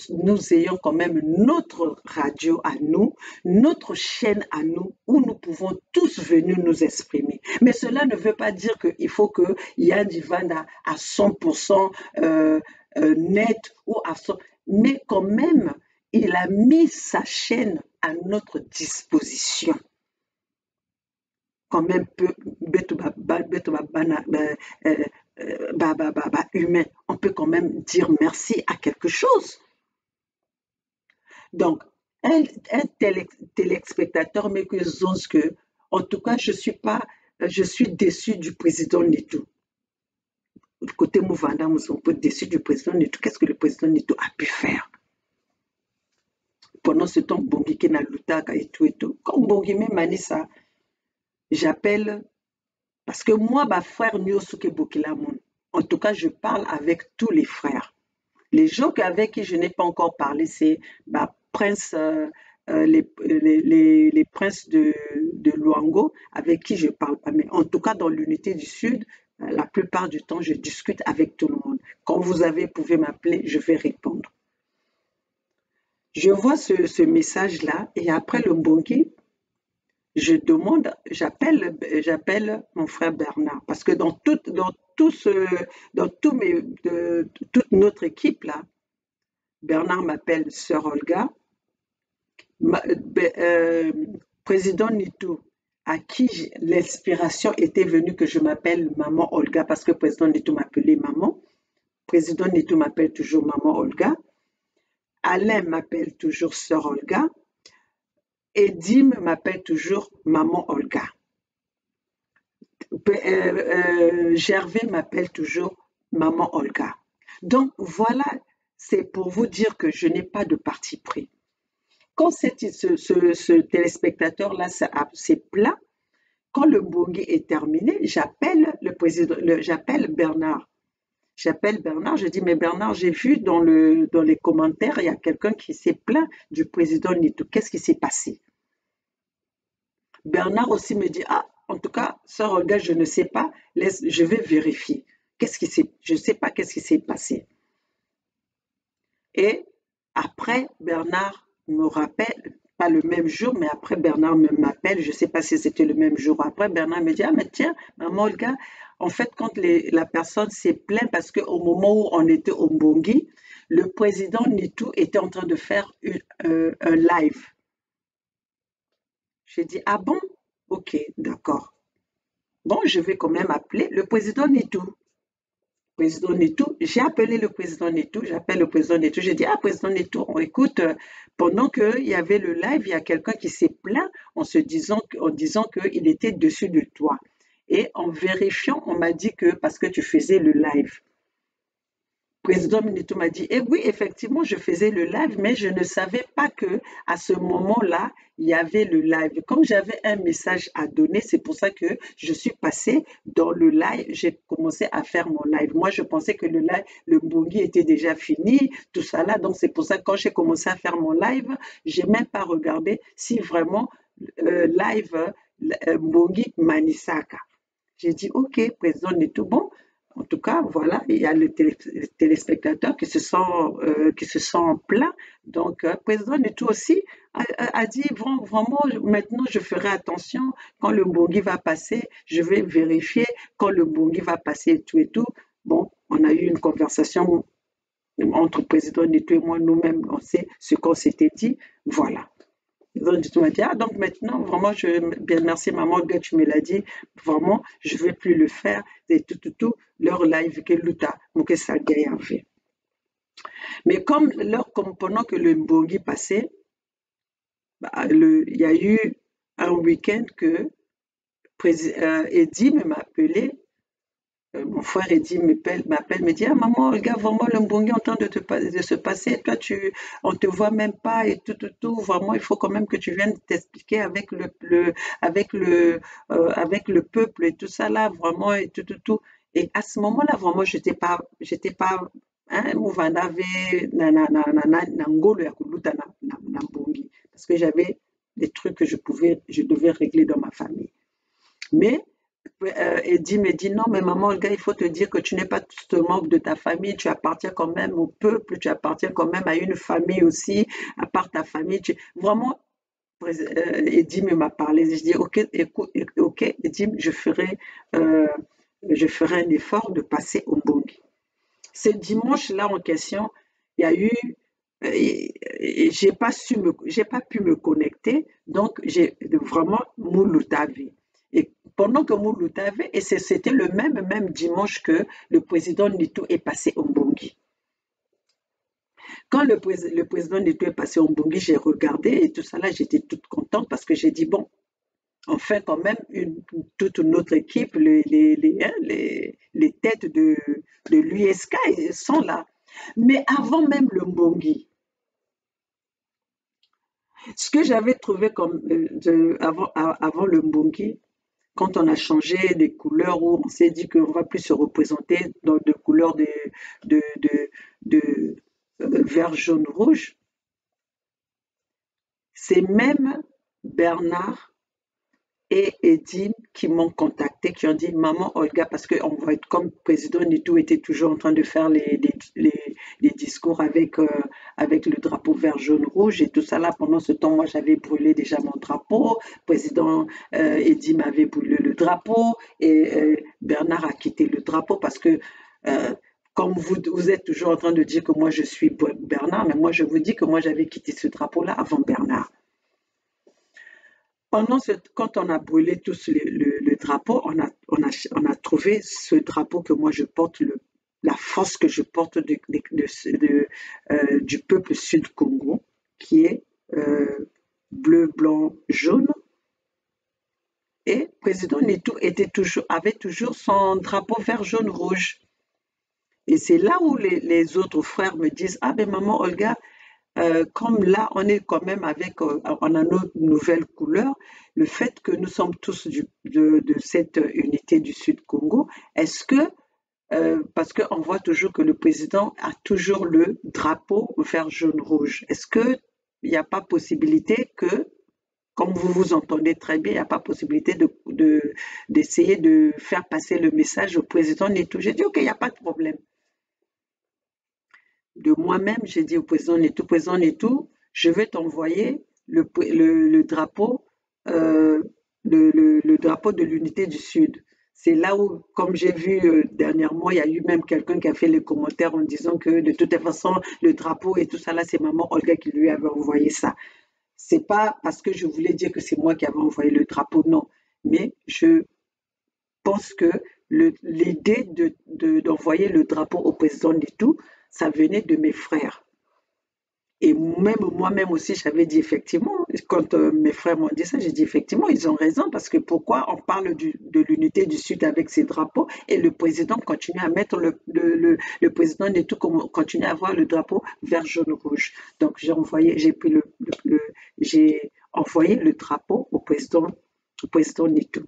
ayons quand même notre radio à nous, notre chaîne à nous, où nous pouvons tous venir nous exprimer. Mais cela ne veut pas dire qu'il faut que Yann Divana à 100% net ou à 100%, mais quand même, il a mis sa chaîne à notre disposition. Quand même peu humain, on peut quand même dire merci à quelque chose. Donc, un téléspectateur, mais que zone que, en tout cas, je suis déçu du président Nitou. Côté Mouvanda, nous sommes déçus du président Nitou. Qu'est-ce que le président Nitou a pu faire? Pendant ce temps, Bongi qui n'a lutaka et tout et tout. Comme Bongi me manisa, j'appelle, parce que moi, ma frère Nyosuke Bokilamon, en tout cas, je parle avec tous les frères. Les gens avec qui je n'ai pas encore parlé, c'est Prince, les princes de Luango, avec qui je ne parle pas. Mais en tout cas, dans l'unité du Sud, la plupart du temps, je discute avec tout le monde. Quand vous pouvez m'appeler, je vais répondre. Je vois ce message-là et après le Mbongi, je demande, j'appelle mon frère Bernard parce que toute notre équipe là, Bernard m'appelle Sœur Olga, président Nitou, à qui l'inspiration était venue que je m'appelle Maman Olga parce que président Nitou m'appelait Maman, président Nitou m'appelle toujours Maman Olga, Alain m'appelle toujours Sœur Olga, Edim m'appelle toujours Maman Olga. Gervais m'appelle toujours Maman Olga. Donc voilà, c'est pour vous dire que je n'ai pas de parti pris. Quand ce téléspectateur-là s'est plat, quand le Mbongi est terminé, j'appelle le président, j'appelle Bernard. J'appelle Bernard, je dis, mais Bernard, j'ai vu dans les commentaires, il y a quelqu'un qui s'est plaint du président Nitou. Qu'est-ce qui s'est passé? Bernard aussi me dit, ah, en tout cas, Sœur Olga, je ne sais pas, je vais vérifier. Je ne sais pas qu'est-ce qui s'est passé. Et après, Bernard me rappelle, pas le même jour, mais après Bernard m'appelle, je ne sais pas si c'était le même jour. Après, Bernard me dit, ah, mais tiens, maman Olga, en fait, quand la personne s'est plainte, parce qu'au moment où on était au Mbongi, le président Nitou était en train de faire un live. J'ai dit, ah bon? Ok, d'accord. Bon, je vais quand même appeler le président Nitou. Président Nitou, j'ai appelé le président Nitou, j'appelle le président Nitou, j'ai dit, ah, président Nitou, on écoute, pendant qu'il y avait le live, il y a quelqu'un qui s'est plaint en disant qu'il était dessus de toi. Et en vérifiant, on m'a dit que parce que tu faisais le live. président Minitou m'a dit, eh oui, effectivement, je faisais le live, mais je ne savais pas que à ce moment-là, il y avait le live. Comme j'avais un message à donner, c'est pour ça que je suis passée dans le live. J'ai commencé à faire mon live. Moi, je pensais que le live, le Mbongi était déjà fini, tout ça là. Donc, c'est pour ça que quand j'ai commencé à faire mon live, j'ai même pas regardé si vraiment live Mbongi Manisaka. J'ai dit, OK, président Netou, bon, en tout cas, voilà, il y a les téléspectateurs qui se sont plaints. Donc, président Netou aussi a dit, vraiment, maintenant, je ferai attention. Quand le Mbongi va passer, je vais vérifier. Quand le Mbongi va passer et tout et tout. Bon, on a eu une conversation entre président Netou et moi, nous-mêmes, on sait ce qu'on s'était dit. Voilà. Donc, tu m'as dit, ah, donc maintenant, vraiment, bien, merci maman, que tu me l'as dit, vraiment, je ne vais plus le faire, et tout, leur live que l'outa, que ça gagne en fait. Mais comme pendant que le Mbongi passait, bah, il y a eu un week-end que Eddie m'a appelé. Mon frère Eddy m'appelle, me dit, ah maman, regarde vraiment le Mbongi est en train de se passer, toi on te voit même pas et tout, vraiment il faut quand même que tu viennes t'expliquer avec le peuple et tout ça là, vraiment et tout. Et à ce moment-là, vraiment, j'étais pas, hein, Mouvanda avait na ngolo ya kuluta na Mbongi, parce que j'avais des trucs que je devais régler dans ma famille. Mais Eddie me dit non, mais maman, le gars, il faut te dire que tu n'es pas seulement de ta famille, tu appartiens quand même au peuple, tu appartiens quand même à une famille aussi, à part ta famille. Vraiment, Eddie m'a parlé. Je dis ok, écoute, ok, Eddie, euh, je ferai un effort de passer au Mbongi. Ce dimanche-là en question, il y a eu, j'ai pas pu me connecter, donc j'ai vraiment Moulutavi. Et pendant que Moulutavi, et c'était le même dimanche que le président Nito est passé au Mbongi. Quand le président Nito est passé au Mbongi, j'ai regardé et tout ça là, j'étais toute contente parce que j'ai dit bon, enfin quand même toute une autre équipe, les têtes de l'USK sont là. Mais avant même le Mbongi, ce que j'avais trouvé comme avant le Mbongi, quand on a changé les couleurs, où on s'est dit qu'on ne va plus se représenter dans des couleurs de vert, jaune, rouge, c'est même Bernard et Edine qui m'ont contacté, qui ont dit maman Olga, parce que on va être comme président Nitou était toujours en train de faire les discours avec le drapeau vert jaune rouge et tout ça là. Pendant ce temps, moi j'avais brûlé déjà mon drapeau, président Eddy m'avait brûlé le drapeau et Bernard a quitté le drapeau parce que comme vous êtes toujours en train de dire que moi je suis Bernard, mais moi je vous dis que moi j'avais quitté ce drapeau là avant Bernard. Quand on a brûlé tous le drapeau, on a trouvé ce drapeau que moi je porte, la force que je porte du peuple sud-Congo, qui est bleu, blanc, jaune. Et le président Nitou avait toujours son drapeau vert, jaune, rouge. Et c'est là où les autres frères me disent, ah ben maman Olga, comme là, on est quand même on a notre nouvelle couleur, le fait que nous sommes tous de cette unité du Sud-Congo, est-ce que, parce qu'on voit toujours que le président a toujours le drapeau vert, jaune, rouge, est-ce qu'il n'y a pas possibilité que, comme vous vous entendez très bien, il n'y a pas possibilité d'essayer de faire passer le message au président Netou? J'ai dit, OK, il n'y a pas de problème. De moi-même, j'ai dit au président Netou, je vais t'envoyer le drapeau, le drapeau de l'unité du Sud. C'est là où, comme j'ai vu dernièrement, il y a eu même quelqu'un qui a fait les commentaires en disant que de toute façon, le drapeau et tout ça, là, c'est maman Olga qui lui avait envoyé ça. C'est pas parce que je voulais dire que c'est moi qui avais envoyé le drapeau, non. Mais je pense que l'idée d'envoyer le drapeau au président Netou, ça venait de mes frères. Et même moi-même aussi, j'avais dit effectivement, quand mes frères m'ont dit ça, j'ai dit effectivement, ils ont raison, parce que pourquoi on parle de l'unité du Sud avec ces drapeaux et le président continue à mettre le président de tout continue à avoir le drapeau vert, jaune, rouge. Donc j'ai envoyé le drapeau au président Netou.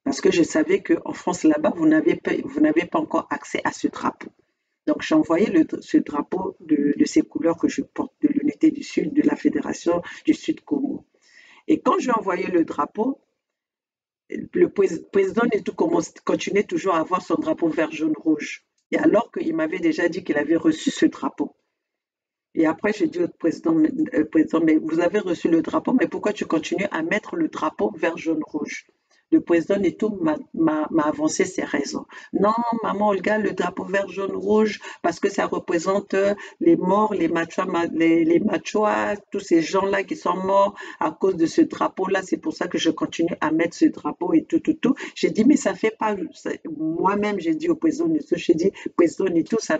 Parce que je savais qu'en France, là-bas, vous n'avez pas encore accès à ce drapeau. Donc, j'ai envoyé ce drapeau de ces couleurs que je porte, de l'unité du Sud, de la Fédération du Sud Congo. Et quand j'ai envoyé le drapeau, le président Netou continuait toujours à avoir son drapeau vert, jaune, rouge. Et alors qu'il m'avait déjà dit qu'il avait reçu ce drapeau. Et après, j'ai dit au président, mais vous avez reçu le drapeau, mais pourquoi tu continues à mettre le drapeau vert, jaune, rouge? Le président et tout m'a avancé ses raisons. Non, maman Olga, le drapeau vert, jaune, rouge, parce que ça représente les morts, les machos, tous ces gens-là qui sont morts à cause de ce drapeau-là. C'est pour ça que je continue à mettre ce drapeau et tout. J'ai dit, mais ça fait pas. Moi-même, j'ai dit au président Netou, j'ai dit, président Netou, ça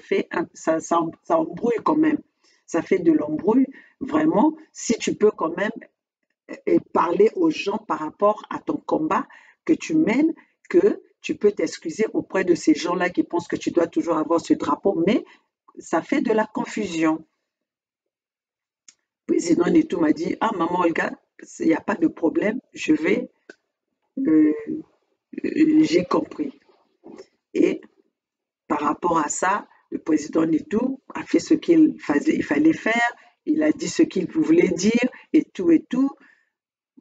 embrouille quand même. Ça fait de l'embrouille, vraiment. Si tu peux quand même et parler aux gens par rapport à ton combat que tu mènes, que tu peux t'excuser auprès de ces gens-là qui pensent que tu dois toujours avoir ce drapeau, mais ça fait de la confusion. Le président Netou m'a dit, ah maman Olga, il n'y a pas de problème, j'ai compris. Et par rapport à ça, le président Netou a fait ce qu'il fallait faire, il a dit ce qu'il voulait dire et tout.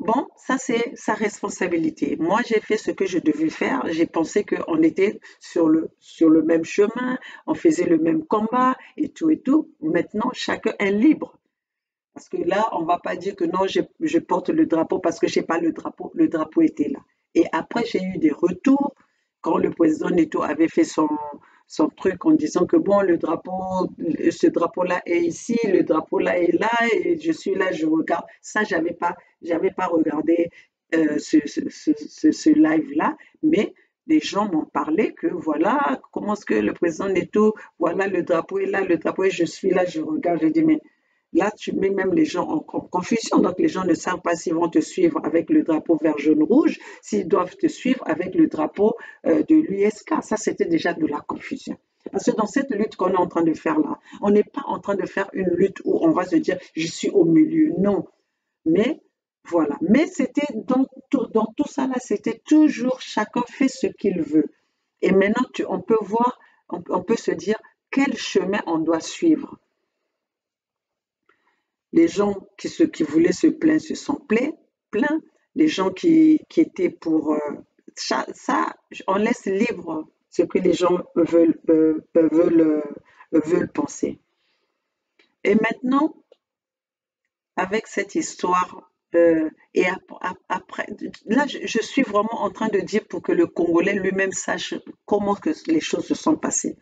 Bon, ça c'est sa responsabilité. Moi, j'ai fait ce que je devais faire. J'ai pensé qu'on était sur le même chemin, on faisait le même combat et tout. Maintenant, chacun est libre. Parce que là, on ne va pas dire que non, je porte le drapeau parce que je n'ai pas le drapeau était là. Et après, j'ai eu des retours quand le président Neto avait fait son truc en disant que bon, ce drapeau-là est ici, le drapeau-là est là, et je suis là, je regarde. Ça, j'avais pas regardé ce live-là, mais les gens m'ont parlé que voilà, comment est-ce que le président Neto, voilà, le drapeau est là, le drapeau est, je suis là, je regarde, je dis, mais là, tu mets même les gens en confusion. Donc, les gens ne savent pas s'ils vont te suivre avec le drapeau vert, jaune, rouge, s'ils doivent te suivre avec le drapeau de l'USK. Ça, c'était déjà de la confusion. Parce que dans cette lutte qu'on est en train de faire là, on n'est pas en train de faire une lutte où on va se dire je suis au milieu. Non. Mais voilà. Mais c'était dans tout ça là, c'était toujours chacun fait ce qu'il veut. Et maintenant, on peut voir, on peut se dire quel chemin on doit suivre. Les gens qui voulaient se plaindre se sont plaints. Les gens qui étaient pour ça, on laisse libre ce que les gens veulent penser. Et maintenant, avec cette histoire, et après, là, je suis vraiment en train de dire pour que le Congolais lui-même sache comment que les choses se sont passées.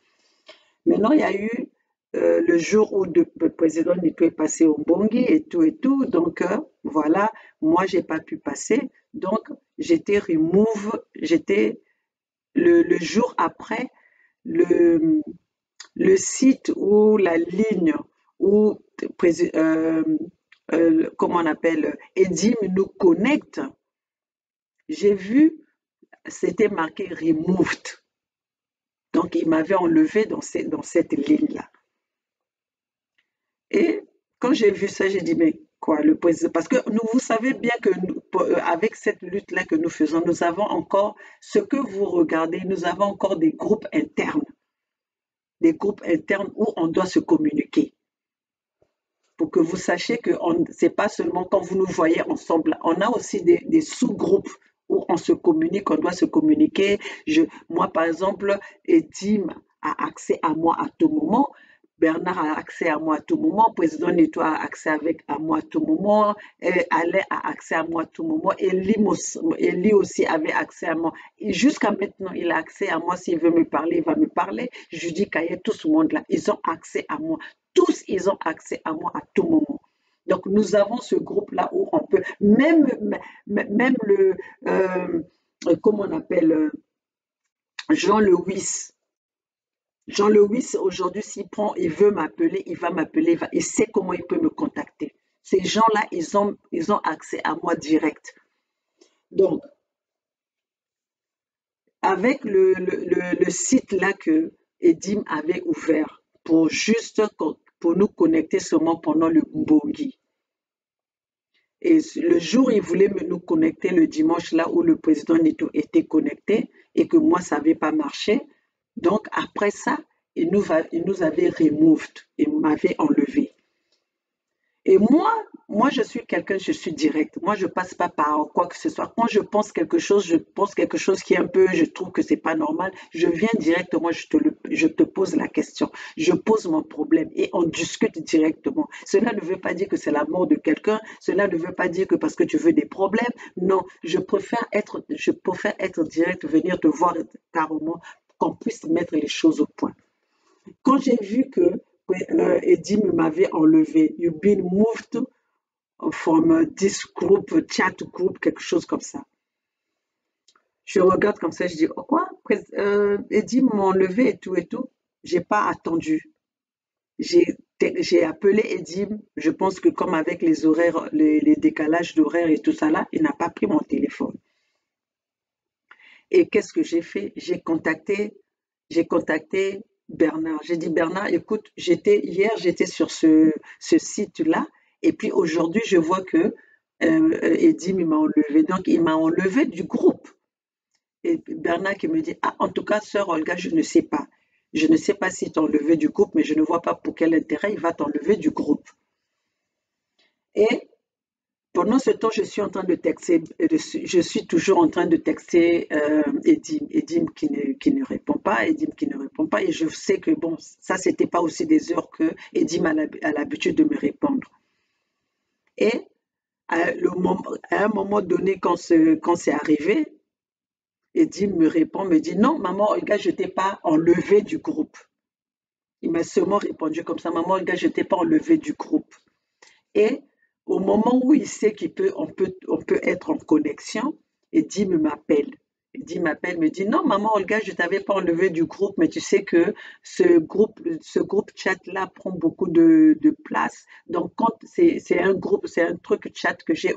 Maintenant, il y a eu le jour où le président Nito est passé au Mbongi et tout. Donc, voilà, moi, j'ai pas pu passer. Donc, j'étais le jour après, le, le site ou la ligne où, comment on appelle, Edim nous connecte, j'ai vu, c'était marqué removed. Donc, il m'avait enlevé dans cette ligne-là. Et quand j'ai vu ça, j'ai dit, mais quoi, le président, parce que vous savez bien que avec cette lutte-là que nous faisons, nous avons encore, ce que vous regardez, nous avons encore des groupes internes où on doit se communiquer. Pour que vous sachiez que c'est pas seulement quand vous nous voyez ensemble, on a aussi des sous-groupes où on se communique, on doit se communiquer. Moi, par exemple, Edim a accès à moi à tout moment. Bernard a accès à moi à tout moment, président Neto a accès à moi à tout moment, Alain a accès à moi à tout moment, Eli aussi avait accès à moi. Jusqu'à maintenant, il a accès à moi. S'il veut me parler, il va me parler. Judy Kaye, tout ce monde-là, ils ont accès à moi. Tous, ils ont accès à moi à tout moment. Donc, nous avons ce groupe-là où on peut, même comment on appelle, Jean Lewis. Jean Lewis, aujourd'hui, il veut m'appeler, il va m'appeler, il sait comment il peut me contacter. Ces gens-là, ils ont accès à moi direct. Donc, avec le site là que Edim avait ouvert pour nous connecter seulement pendant le Mbongi. Et le jour où il voulait nous connecter le dimanche là où le président Nito était connecté et que moi ça n'avait pas marché, donc après ça, il nous avait removed, il m'avait enlevé. Et moi, je suis quelqu'un, je suis direct. Moi, je passe pas par quoi que ce soit. Quand je pense quelque chose qui est un peu, je trouve que c'est pas normal, je viens directement, je te pose la question. Je pose mon problème et on discute directement. Cela ne veut pas dire que c'est la mort de quelqu'un. Cela ne veut pas dire que parce que tu veux des problèmes. Non, je préfère être direct, venir te voir carrément, qu'on puisse mettre les choses au point. Quand j'ai vu que Eddie m'avait enlevé, you've been moved from this group, chat group, quelque chose comme ça. Je regarde comme ça, je dis, oh, quoi? Eddie m'a enlevé et tout et tout. J'ai pas attendu. J'ai appelé Edim. Je pense que comme avec les horaires, les décalages d'horaires et tout ça là, il n'a pas pris mon téléphone. Et qu'est-ce que j'ai fait? J'ai contacté Bernard. J'ai dit, Bernard, écoute, hier, j'étais sur ce site-là, et puis aujourd'hui, je vois que Edim, il m'a enlevé. Donc, il m'a enlevé du groupe. Et Bernard qui me dit, ah, en tout cas, sœur Olga, je ne sais pas. Je ne sais pas s'il t'a enlevé du groupe, mais je ne vois pas pour quel intérêt il va t'enlever du groupe. Et pendant ce temps, je suis en train de texter, je suis toujours en train de texter Edim qui ne répond pas, Edim qui ne répond pas, et je sais que bon, ça c'était pas aussi des heures que Edim a l'habitude de me répondre. Et à un moment donné, quand c'est arrivé, Edim me répond, me dit non, maman Olga, je t'ai pas enlevé du groupe. Il m'a seulement répondu comme ça, maman Olga, je t'ai pas enlevé du groupe. Et au moment où il sait on peut être en connexion, Edim m'appelle. Edim m'appelle, me dit non, maman Olga, je t'avais pas enlevé du groupe, mais tu sais que ce groupe chat-là prend beaucoup de place. Donc, quand c'est un groupe, c'est un truc chat que j'ai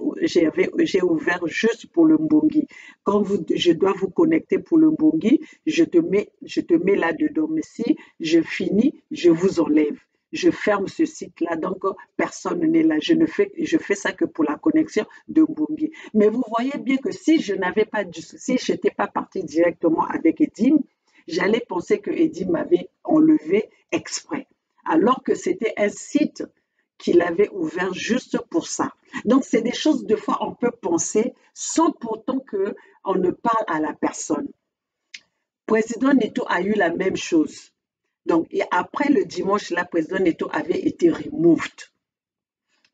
ouvert juste pour le Mbongi. Quand je dois vous connecter pour le Mbongi, je te mets là-dedans. Mais si je finis, je vous enlève. Je ferme ce site-là, donc personne n'est là. Je fais ça que pour la connexion de Mbongi. Mais vous voyez bien que si je n'étais pas partie directement avec Edim, j'allais penser que Edim m'avait enlevé exprès, alors que c'était un site qu'il avait ouvert juste pour ça. Donc, c'est des choses, des fois, on peut penser sans pourtant qu'on ne parle à la personne. Président Neto a eu la même chose. Donc, et après le dimanche, là, président Neto avait été removed.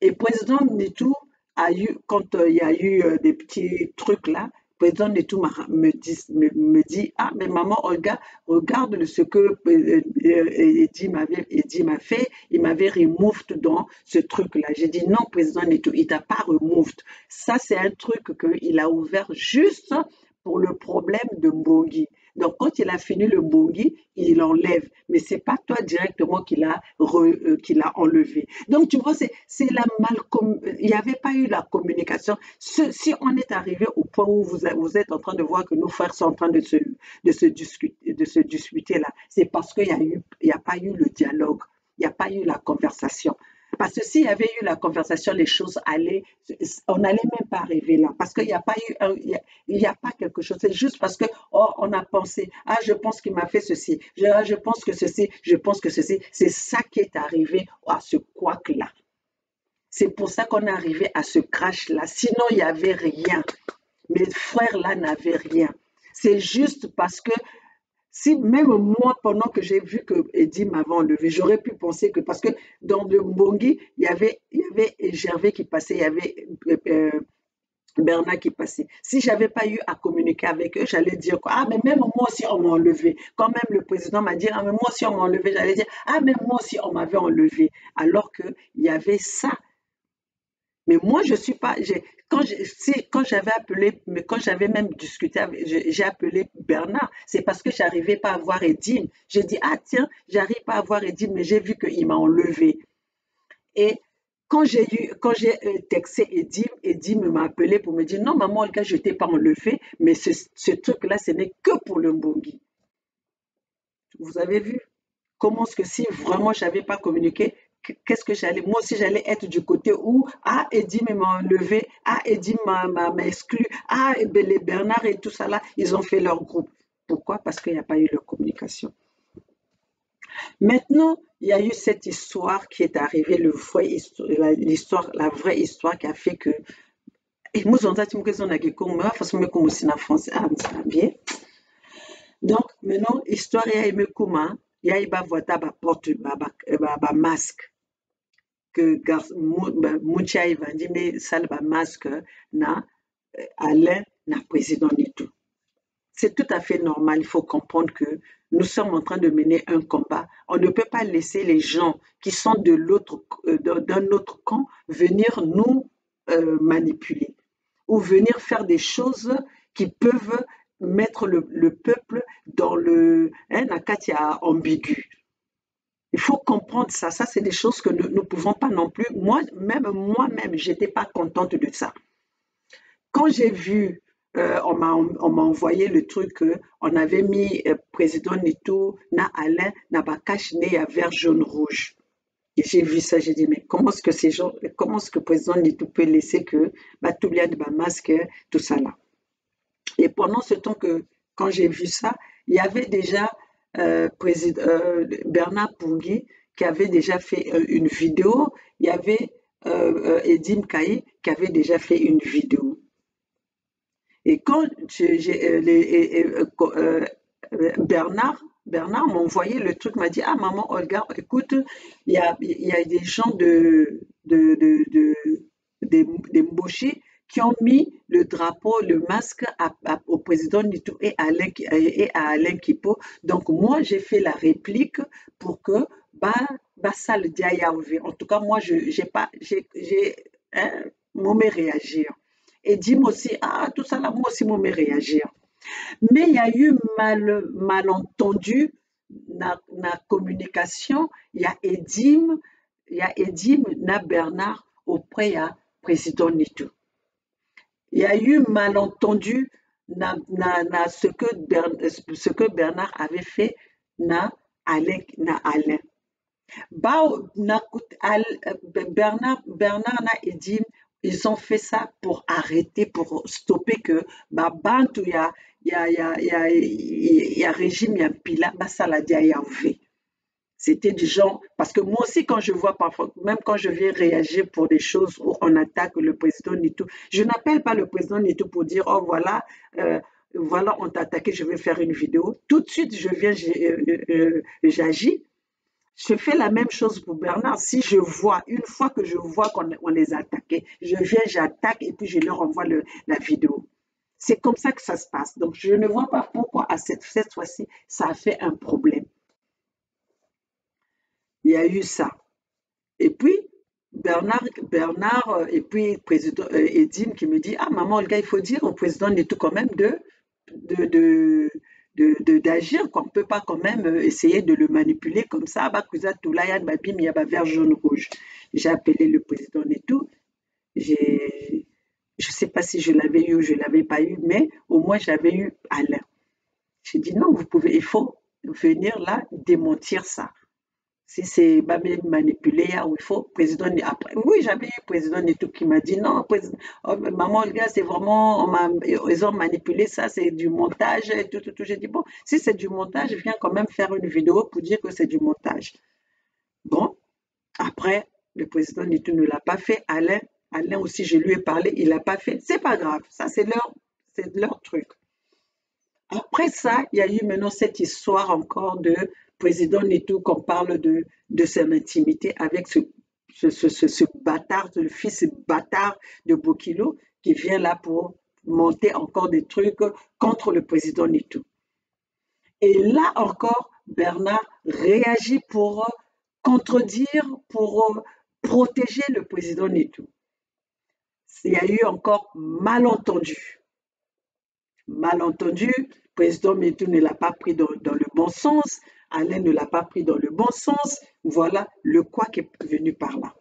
Et président Neto a eu, quand il y a eu des petits trucs là, président Neto me dit, ah, mais maman Olga, regarde ce que Eddie m'a fait, il m'avait removed dans ce truc-là. J'ai dit, non, président Neto, il t'a pas removed. Ça, c'est un truc qu'il a ouvert juste pour le problème de Mbongi. Donc, quand il a fini le Mbongi, il enlève. Mais c'est pas toi directement qu'il a enlevé. Donc, tu vois, il n'y avait pas eu la communication. Si on est arrivé au point où vous êtes en train de voir que nos frères sont en train de se disputer là, c'est parce qu'il n'y a pas eu le dialogue. Il n'y a pas eu la conversation. Parce que s'il y avait eu la conversation, les choses on n'allait même pas arriver là. Parce qu'il n'y a pas eu, il y a pas quelque chose. C'est juste parce que, oh, on a pensé, ah, je pense qu'il m'a fait ceci, je pense que ceci, je pense que ceci. C'est ça qui est arrivé à ce couac-là. C'est pour ça qu'on est arrivé à ce crash-là. Sinon, il n'y avait rien. Mes frères là n'avaient rien. C'est juste parce que si même moi, pendant que j'ai vu que Eddie m'avait enlevé, j'aurais pu penser que, parce que dans le Mbongi, il y avait Gervais qui passait, il y avait Bernard qui passait. Si j'avais pas eu à communiquer avec eux, j'allais dire quoi? Ah, mais même moi aussi, on m'a enlevé. Quand même le président m'a dit, ah, mais moi aussi, on m'a enlevé, j'allais dire, ah, mais moi aussi, on m'avait enlevé. Alors qu'il y avait ça. Mais moi, je suis pas. Quand j'avais appelé, mais quand j'avais même discuté, j'ai appelé Bernard, c'est parce que j'arrivais pas à voir Edim. J'ai dit, ah tiens, j'arrive pas à voir Edim, mais j'ai vu qu'il m'a enlevé. Et Quand j'ai texté Edim m'a appelé pour me dire non, maman, Olga, je t'ai pas enlevé, mais ce truc-là, ce n'est que pour le Mbongi. Vous avez vu comment est-ce que si vraiment j'avais pas communiqué, qu'est-ce que j'allais, moi aussi j'allais être du côté où, ah, Edim m'a enlevé, ah, Edim m'a exclu, ah, et ben, les Bernard et tout ça là, ils ont fait leur groupe. Pourquoi? Parce qu'il n'y a pas eu de communication. Maintenant, il y a eu cette histoire qui est arrivée, l'histoire, la vraie histoire qui a fait que, et moi, j'en ai dit que j'en ai comme moi, façon me comme aussi en français, ah, bien. Donc, maintenant, histoire, il y a eu comment, il y a eu ba voita ba porte, ba masque, que Moutia va dire, mais ça, ba masque, na, Alain, na président du tout. C'est tout à fait normal. Il faut comprendre que nous sommes en train de mener un combat. On ne peut pas laisser les gens qui sont d'un autre camp venir nous manipuler ou venir faire des choses qui peuvent mettre le peuple dans un cas ambigu. Il faut comprendre ça. Ça, c'est des choses que nous ne pouvons pas non plus. Moi-même, j'étais pas contente de ça. Quand j'ai vu, on m'a envoyé le truc qu'on avait mis président Nito, na Alain, na Bakash, né à vert, jaune, rouge. Et j'ai vu ça, j'ai dit, mais comment est-ce que ces gens, comment est-ce que président Nito peut laisser que tout le monde masque, tout ça là. Et pendant ce temps que, quand j'ai vu ça, il y avait déjà Bernard Pungui qui avait déjà fait une vidéo, il y avait Edim Kaï qui avait déjà fait une vidéo. Et quand Bernard m'a envoyé le truc, m'a dit, ah maman Olga, écoute, il y a des gens des Mboshi qui ont mis le drapeau, le masque au président Nitou et à Alain Kipo. Donc moi, j'ai fait la réplique pour que ça le diayaouvé. En tout cas, moi, j'ai m'ont réagir. Et dis-moi aussi, ah, tout ça là, moi aussi, m'ont réagir. Mais il y a eu malentendu dans la communication. Il y a Edim, na Bernard auprès du président Nitou. Il y a eu malentendu dans ce que Bernard avait fait na Alain. Bernard na Edim, ils ont fait ça pour arrêter, pour stopper que Bantu, il y a régime, il y a pila, ça l'a dit à Yahvé. C'était du genre, parce que moi aussi, quand je vois parfois, même quand je viens réagir pour des choses où on attaque le président Nitou, je n'appelle pas le président Nitou pour dire, oh voilà, voilà, on t'a attaqué, je vais faire une vidéo. Tout de suite, je viens, j'agis. Je fais la même chose pour Bernard. Si je vois, une fois que je vois qu'on les a attaqués, je viens, j'attaque et puis je leur envoie la vidéo. C'est comme ça que ça se passe. Donc, je ne vois pas pourquoi à cette fois-ci, ça a fait un problème. Il y a eu ça. Et puis, Bernard et puis président Edim qui me dit, ah maman, le gars, il faut dire au président de tout quand même d'agir, qu'on ne peut pas quand même essayer de le manipuler comme ça. Vert, jaune, rouge. J'ai appelé le président et tout. Je ne sais pas si je l'avais eu ou je ne l'avais pas eu, mais au moins j'avais eu Alain. J'ai dit non, il faut venir là démentir ça. Si c'est pas manipulé, il faut président. Après, oui, j'avais eu président et tout qui m'a dit non, maman, le gars, c'est vraiment, ils ont manipulé ça, c'est du montage et tout. J'ai dit bon, si c'est du montage, je viens quand même faire une vidéo pour dire que c'est du montage. Bon, après, le président et tout ne l'a pas fait. Alain aussi, je lui ai parlé, il l'a pas fait. C'est pas grave, ça c'est leur truc. Après ça, il y a eu maintenant cette histoire encore de président Netou qu'on parle de son intimité avec ce bâtard, le fils bâtard de Bokilo qui vient là pour monter encore des trucs contre le président Netou. Et là encore, Bernard réagit pour contredire, pour protéger le président Netou. Il y a eu encore malentendu. Malentendu, le président Netou ne l'a pas pris dans le bon sens, Alain ne l'a pas pris dans le bon sens, voilà le quoi qui est venu par là.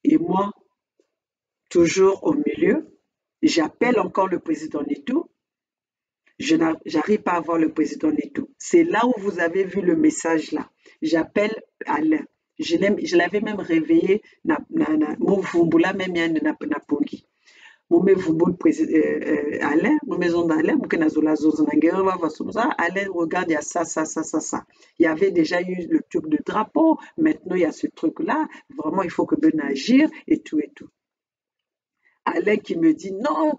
Et moi, toujours au milieu, j'appelle encore le président Neto. Je n'arrive pas à voir le président Neto. C'est là où vous avez vu le message là. J'appelle Alain. Je l'avais même réveillé, mon vumbula même ya na pongi. Mon vumbula Alain, mon maison d'Alain, mon kenazola zozanangere va ça. Alain regarde, il y a ça, ça, ça, ça, ça. Il y avait déjà eu le truc de drapeau. Maintenant, il y a ce truc là. Vraiment, il faut que Ben agir et tout et tout. Alain qui me dit non,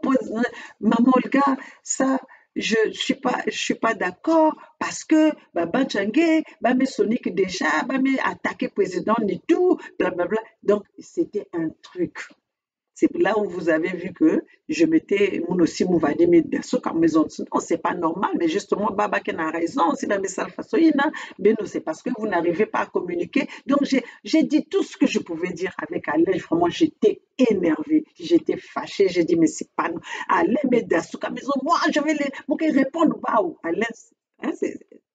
maman Olga, ça, je suis pas d'accord parce que Baba Tchangé, Bame Sonic déjà, Bame attaqué président et tout, blablabla. Donc, c'était un truc. C'est là où vous avez vu que je m'étais, mon aussi, mouvadi, mais comme maison, non, c'est pas normal, mais justement, Baba qui a raison, c'est la message façonina, mais non, c'est parce que vous n'arrivez pas à communiquer. Donc, j'ai dit tout ce que je pouvais dire avec Alain. Vraiment, j'étais énervée, j'étais fâchée, j'ai dit, mais c'est pas, Alain, mais comme maison, moi, je vais les répondre, waouh, Alain, hein,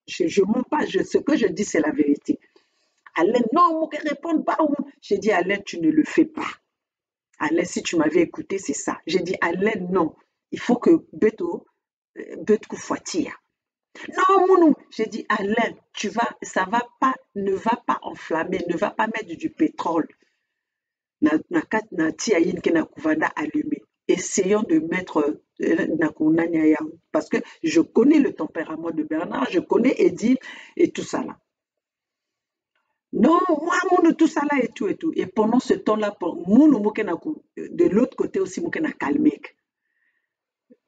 je mens pas, ce que je dis, c'est la vérité. Alain, non, moi, répondre, waouh. J'ai dit, Alain, tu ne le fais pas. Alain, si tu m'avais écouté, c'est ça. J'ai dit, Alain, non. Il faut que Beto Koufoitia. Non, Mounou. J'ai dit, Alain, ça va pas, ne va pas enflammer, ne va pas mettre du pétrole. Na tiaïn ke na kouvanda allumé. Essayons de mettre parce que je connais le tempérament de Bernard, je connais Edith et tout ça là. Non, moi, mon tout ça là et tout et tout. Et pendant ce temps-là, de l'autre côté aussi, Moukena calmique.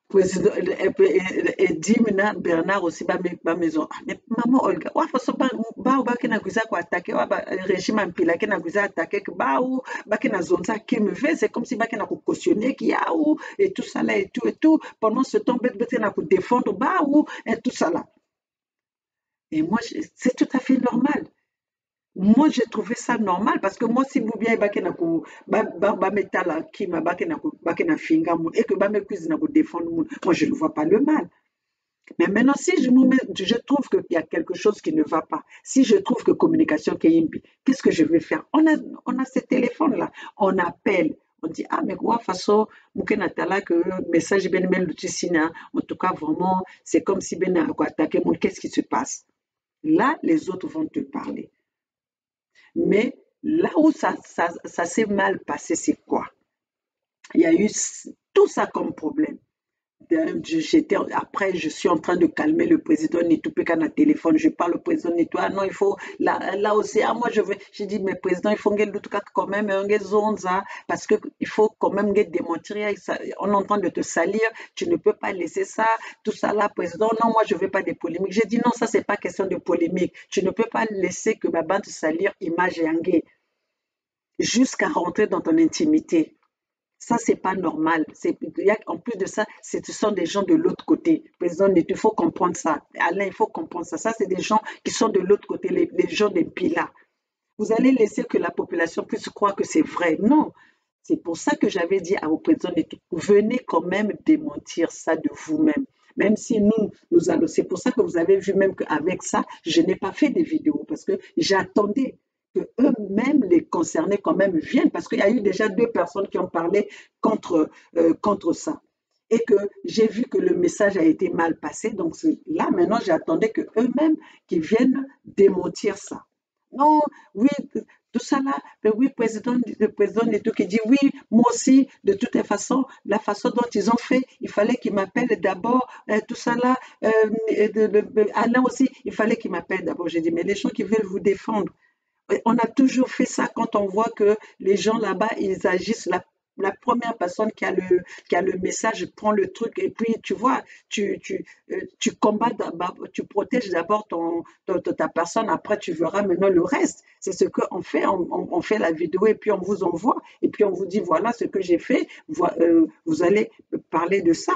Président, et dit maintenant, Bernard aussi, ba maison. Mais maman Olga, wa façon ba kena kuza ko attaquer, wa ba régime en pile kena kuza attaquer que ba kena zonza qui me fait, c'est comme si ba kena ko cautionner qui a ou et tout ça là et tout et tout. Pendant ce temps, kena ko défendre ba ou et tout ça là. Et moi, c'est tout à fait normal. Moi, j'ai trouvé ça normal parce que moi, si vous bien metala qui m'a finga et que me cuisine défendre moi, je ne vois pas le mal. Mais maintenant, si je trouve qu'il y a quelque chose qui ne va pas, si je trouve que communication qu'est-ce que je vais faire? On a ces téléphones-là, on appelle. On dit, ah, mais quoi, façon, Moukenatala, que message ben en tout cas, vraiment, c'est comme si ben a attaqué mon, qu'est-ce qui se passe? Là, les autres vont te parler. Mais là où ça s'est mal passé, c'est quoi? Il y a eu tout ça comme problème. Après, je suis en train de calmer le président Nitoupeka na téléphone. Je parle au président Nitou. Ah non, il faut, là aussi, ah moi j'ai dit, mais président, il faut quand même parce qu'il faut quand même démontrer, on est en train de te salir, tu ne peux pas laisser ça, tout ça là, président, non, moi je veux pas de polémiques. J'ai dit, non, ça c'est pas question de polémique. Tu ne peux pas laisser que ma bande te salir, image et angé, jusqu'à rentrer dans ton intimité. Ça, c'est pas normal. En plus de ça, ce sont des gens de l'autre côté. Président, il faut comprendre ça. Alain, il faut comprendre ça. Ça, c'est des gens qui sont de l'autre côté, les gens des pilas. Vous allez laisser que la population puisse croire que c'est vrai. Non. C'est pour ça que j'avais dit au président, venez quand même démentir ça de vous-même. Même si nous allons. C'est pour ça que vous avez vu même qu'avec ça, je n'ai pas fait des vidéos parce que j'attendais que eux-mêmes, les concernés quand même viennent, parce qu'il y a eu déjà 2 personnes qui ont parlé contre ça. Et que j'ai vu que le message a été mal passé, donc là maintenant j'attendais que eux-mêmes qui viennent démentir ça. Non, oui, tout ça là, mais oui, le président et tout qui dit oui, moi aussi, de toutes les façons, la façon dont ils ont fait, il fallait qu'ils m'appellent d'abord, tout ça là, Alain aussi, il fallait qu'il m'appelle d'abord. J'ai dit, mais les gens qui veulent vous défendre, on a toujours fait ça quand on voit que les gens là-bas, ils agissent. La première personne qui a le message prend le truc et puis tu vois, tu combats, tu protèges d'abord ta personne, après tu verras maintenant le reste. C'est ce qu'on fait, on fait la vidéo et puis on vous envoie et puis on vous dit voilà ce que j'ai fait, vous allez parler de ça.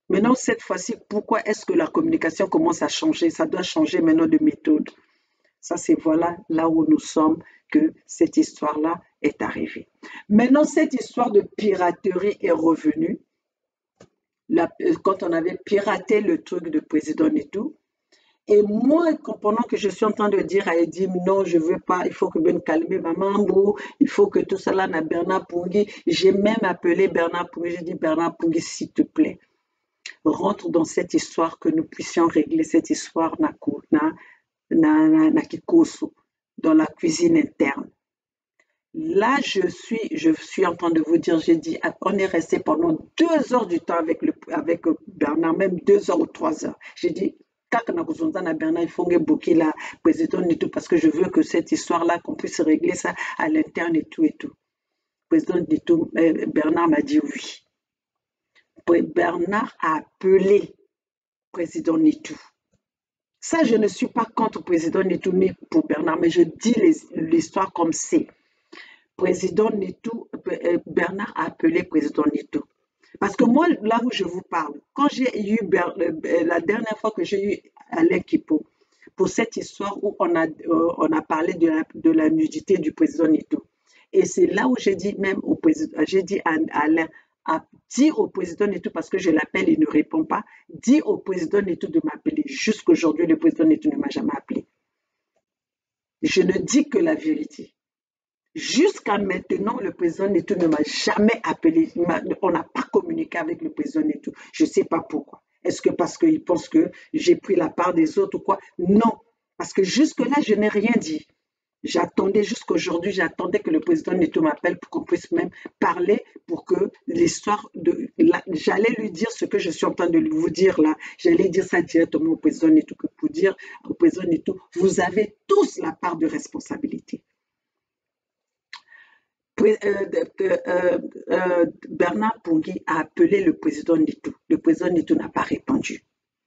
Maintenant, cette fois-ci, pourquoi est-ce que la communication commence à changer? Ça doit changer maintenant de méthode. Ça, c'est voilà là où nous sommes que cette histoire-là est arrivée. Maintenant, cette histoire de piraterie est revenue. Quand on avait piraté le truc de président et tout, Et moi, pendant que je suis en train de dire à Edim, non, je veux pas, il faut que Ben calme Mamambou, il faut que tout cela n'a Bernard Pungui. J'ai même appelé Bernard Pungui, j'ai dit Bernard Pungui, s'il te plaît, rentre dans cette histoire, que nous puissions régler cette histoire na Kikoso, dans la cuisine interne. Là, je suis en train de vous dire, j'ai dit, on est resté pendant 2 heures du temps avec Bernard, même 2 heures ou 3 heures. J'ai dit, kaka na kozonza na Bernard, il faut que Boki la président et tout, parce que je veux que cette histoire-là, qu'on puisse régler ça à l'interne et tout et tout. Président et tout, Bernard m'a dit oui. Bernard a appelé président Nitou. Ça, je ne suis pas contre président Nitou ni pour Bernard, mais je dis l'histoire comme c'est. Président Nitou, Bernard a appelé président Nitou. Parce que moi, là où je vous parle, quand j'ai eu la dernière fois que j'ai eu Alain Kipo, pour cette histoire où on a parlé de la nudité du président Nitou. Et c'est là où j'ai dit même au président, j'ai dit à Alain, dis au président Nitou, parce que je l'appelle, il ne répond pas, dis au président Nitou de m'appeler. Jusqu'aujourd'hui, le président Nitou ne m'a jamais appelé. Je ne dis que la vérité. Jusqu'à maintenant, le président Netou ne m'a jamais appelé. On n'a pas communiqué avec le président Netou. Je ne sais pas pourquoi. Est-ce que parce qu'il pense que j'ai pris la part des autres ou quoi? Non. Parce que jusque-là, je n'ai rien dit. J'attendais jusqu'aujourd'hui, j'attendais que le président Netou m'appelle pour qu'on puisse même parler, pour que l'histoire de... J'allais lui dire ce que je suis en train de vous dire là. J'allais dire ça directement au président Netou, pour dire au président Netou, vous avez tous la part de responsabilité. Bernard Pungui a appelé le président Nitou. Le président Nitou n'a pas répondu.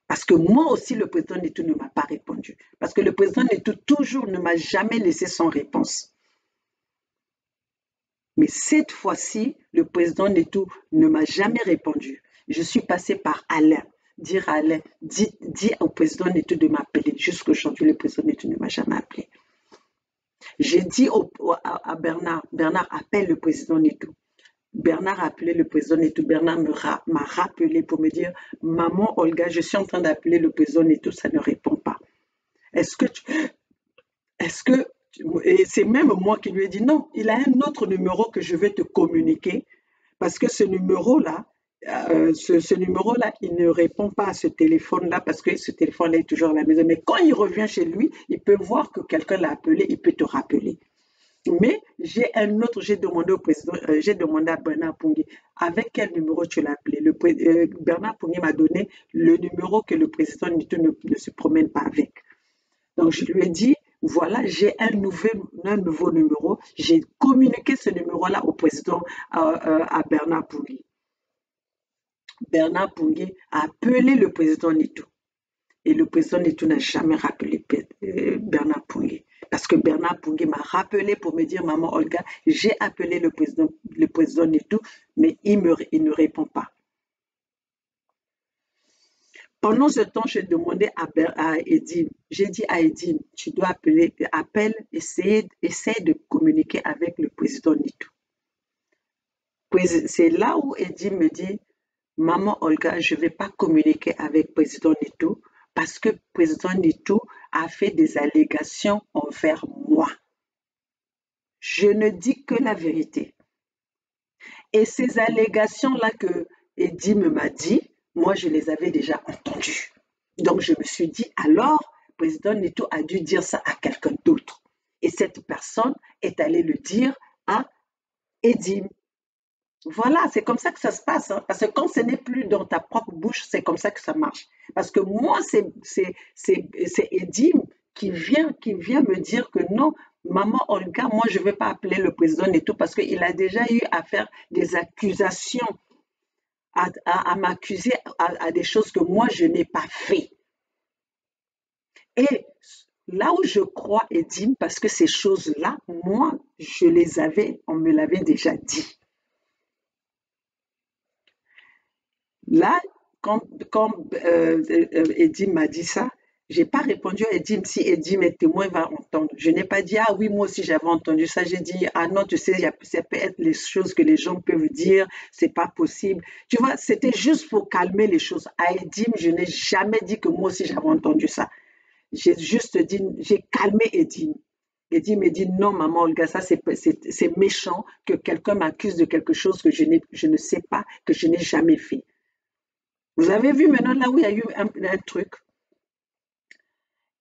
Parce que moi aussi, le président Nitou ne m'a pas répondu. Parce que le président Nitou toujours ne m'a jamais laissé sans réponse. Mais cette fois-ci, le président Nitou ne m'a jamais répondu. Je suis passée par Alain. Dire à Alain, dis au président Nitou de m'appeler. Jusqu'aujourd'hui, le président Nitou ne m'a jamais appelé. J'ai dit à Bernard, Bernard appelle le président Nitou. Bernard a appelé le président Netou. Bernard m'a rappelé pour me dire, maman Olga, je suis en train d'appeler le président Netou, ça ne répond pas. Est-ce que et c'est même moi qui lui ai dit, non, il a un autre numéro que je vais te communiquer, parce que ce numéro-là, il ne répond pas à ce téléphone-là, parce que ce téléphone-là est toujours à la maison. Mais quand il revient chez lui, il peut voir que quelqu'un l'a appelé, il peut te rappeler. Mais j'ai un autre, j'ai demandé au président, j'ai demandé à Bernard Pungui, avec quel numéro tu l'as appelé? Bernard Pungui m'a donné le numéro que le président ne se promène pas avec. Donc je lui ai dit, voilà, j'ai un nouveau numéro. J'ai communiqué ce numéro-là au président, à Bernard Pungui. Bernard Pungui a appelé le président Nitou. Et le président Nitou n'a jamais rappelé Bernard Pungui. Parce que Bernard Pungui m'a rappelé pour me dire, maman Olga, j'ai appelé le président Nitou, mais il ne répond pas. Pendant ce temps, j'ai demandé à Edim, j'ai dit à Edim, tu dois appeler, essaye de communiquer avec le président Nitou. C'est là où Edim me dit, maman Olga, je ne vais pas communiquer avec le président Nitou, parce que le président Nitou a fait des allégations envers moi. Je ne dis que la vérité. Et ces allégations-là que Edim m'a dit, moi je les avais déjà entendues. Donc je me suis dit, alors, le président Nitou a dû dire ça à quelqu'un d'autre. Et cette personne est allée le dire à Edim. Voilà, c'est comme ça que ça se passe, hein, parce que quand ce n'est plus dans ta propre bouche, c'est comme ça que ça marche. Parce que moi, c'est Edim qui vient me dire que non, maman Olga, moi je ne vais pas appeler le président Netou parce qu'il a déjà eu à faire des accusations, à m'accuser à des choses que moi je n'ai pas fait. Et là où je crois Edim, parce que ces choses-là, moi, on me l'avait déjà dit. Là, quand Edim m'a dit ça, je n'ai pas répondu à Edim. Si Edim est témoin, il va entendre. Je n'ai pas dit, ah oui, moi aussi j'avais entendu ça. J'ai dit, ah non, tu sais, ça peut être les choses que les gens peuvent dire, c'est pas possible. Tu vois, c'était juste pour calmer les choses. À Edim, je n'ai jamais dit que moi aussi j'avais entendu ça. j'ai juste dit, j'ai calmé Edim. Edim me dit non, maman Olga, ça c'est méchant que quelqu'un m'accuse de quelque chose que je ne sais pas, que je n'ai jamais fait. Vous avez vu maintenant là où il y a eu un truc.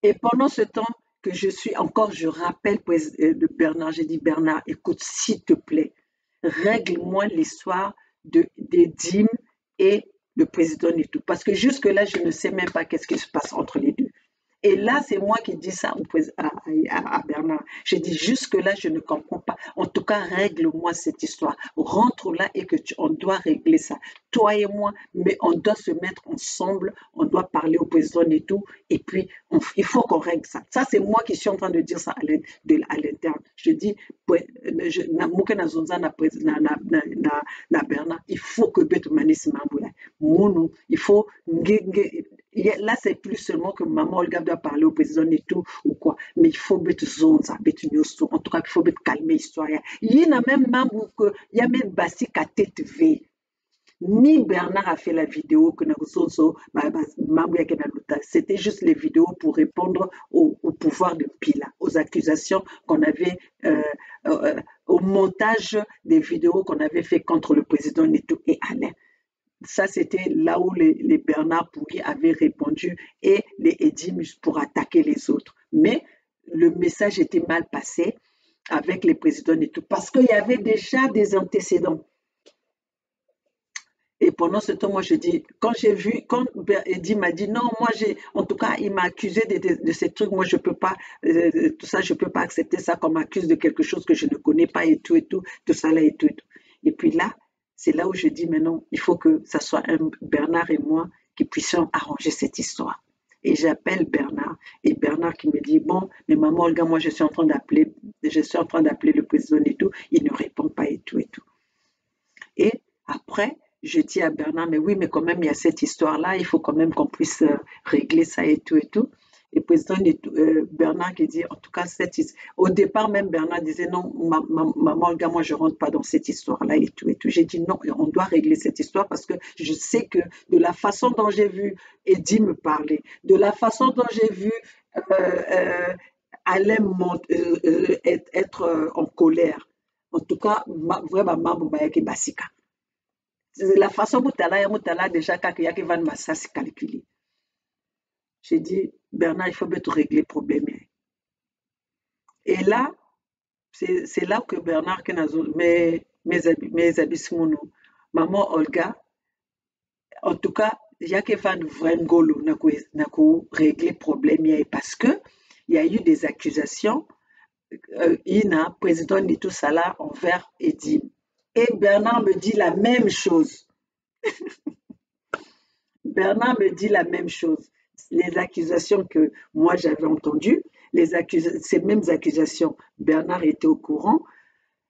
Et pendant ce temps que je suis encore, je rappelle de Bernard, j'ai dit Bernard, écoute, s'il te plaît, règle-moi l'histoire d'Edim et le président et tout. Parce que jusque-là, je ne sais même pas qu'est-ce qui se passe entre les deux. Et là, c'est moi qui dis ça à Bernard. J'ai dit, jusque-là, je ne comprends pas. En tout cas, règle-moi cette histoire. Rentre là et on doit régler ça. Toi et moi, mais on doit se mettre ensemble, on doit parler au président et tout. Et puis, il faut qu'on règle ça. Ça, c'est moi qui suis en train de dire ça à l'interne. Je dis, na Bernard, il faut que Beto Manis Mamboula. Il faut là, c'est plus seulement que maman Olga doit parler au président et tout, ou quoi. Mais il faut mettre zonza, mettre nyosto. En tout cas, il faut mettre calmer l'histoire. Il y a même membre que, il y a même Bassi à tête V. Ni Bernard a fait la vidéo que c'était juste les vidéos pour répondre au pouvoir de Pila, aux accusations qu'on avait, au montage des vidéos qu'on avait fait contre le président Neto et Alain. Ça, c'était là où les Bernard Pouy avaient répondu et les Edim pour attaquer les autres. Mais le message était mal passé avec les présidents et tout, parce qu'il y avait déjà des antécédents. Et pendant ce temps, moi, je dis, quand Edim m'a dit, non, moi, en tout cas, il m'a accusé de ces trucs, moi, je peux pas, tout ça, je peux pas accepter ça comme accuse de quelque chose que je ne connais pas et tout, tout ça là et tout. Et puis là, c'est là où je dis maintenant, il faut que ça soit Bernard et moi qui puissions arranger cette histoire. Et j'appelle Bernard, et Bernard qui me dit, bon, mais maman Olga, moi je suis en train d'appeler le président et tout, il ne répond pas et tout et tout. Et après, je dis à Bernard, mais oui, mais quand même, il y a cette histoire-là, il faut quand même qu'on puisse régler ça et tout et tout. Et président Bernard qui dit, en tout cas, au départ même, Bernard disait, non, maman, Olga, moi, je ne rentre pas dans cette histoire-là et tout et tout. J'ai dit, non, on doit régler cette histoire parce que je sais que de la façon dont j'ai vu Eddie me parler, de la façon dont j'ai vu Alain être en colère, en tout cas, vraiment, Mambo Basika. La façon dont Moutala déjà, quand il y a qui va se calculer. J'ai dit, Bernard, il faut bien tout régler le problème. Et là, c'est là que Bernard, mes abismounou, maman Olga, en tout cas, il y a qui va vraiment régler le problème parce que il y a eu des accusations, Ina, président de tout ça là, envers Edim. Et Bernard me dit la même chose. Bernard me dit la même chose. Les accusations que moi j'avais entendues, ces mêmes accusations, Bernard était au courant,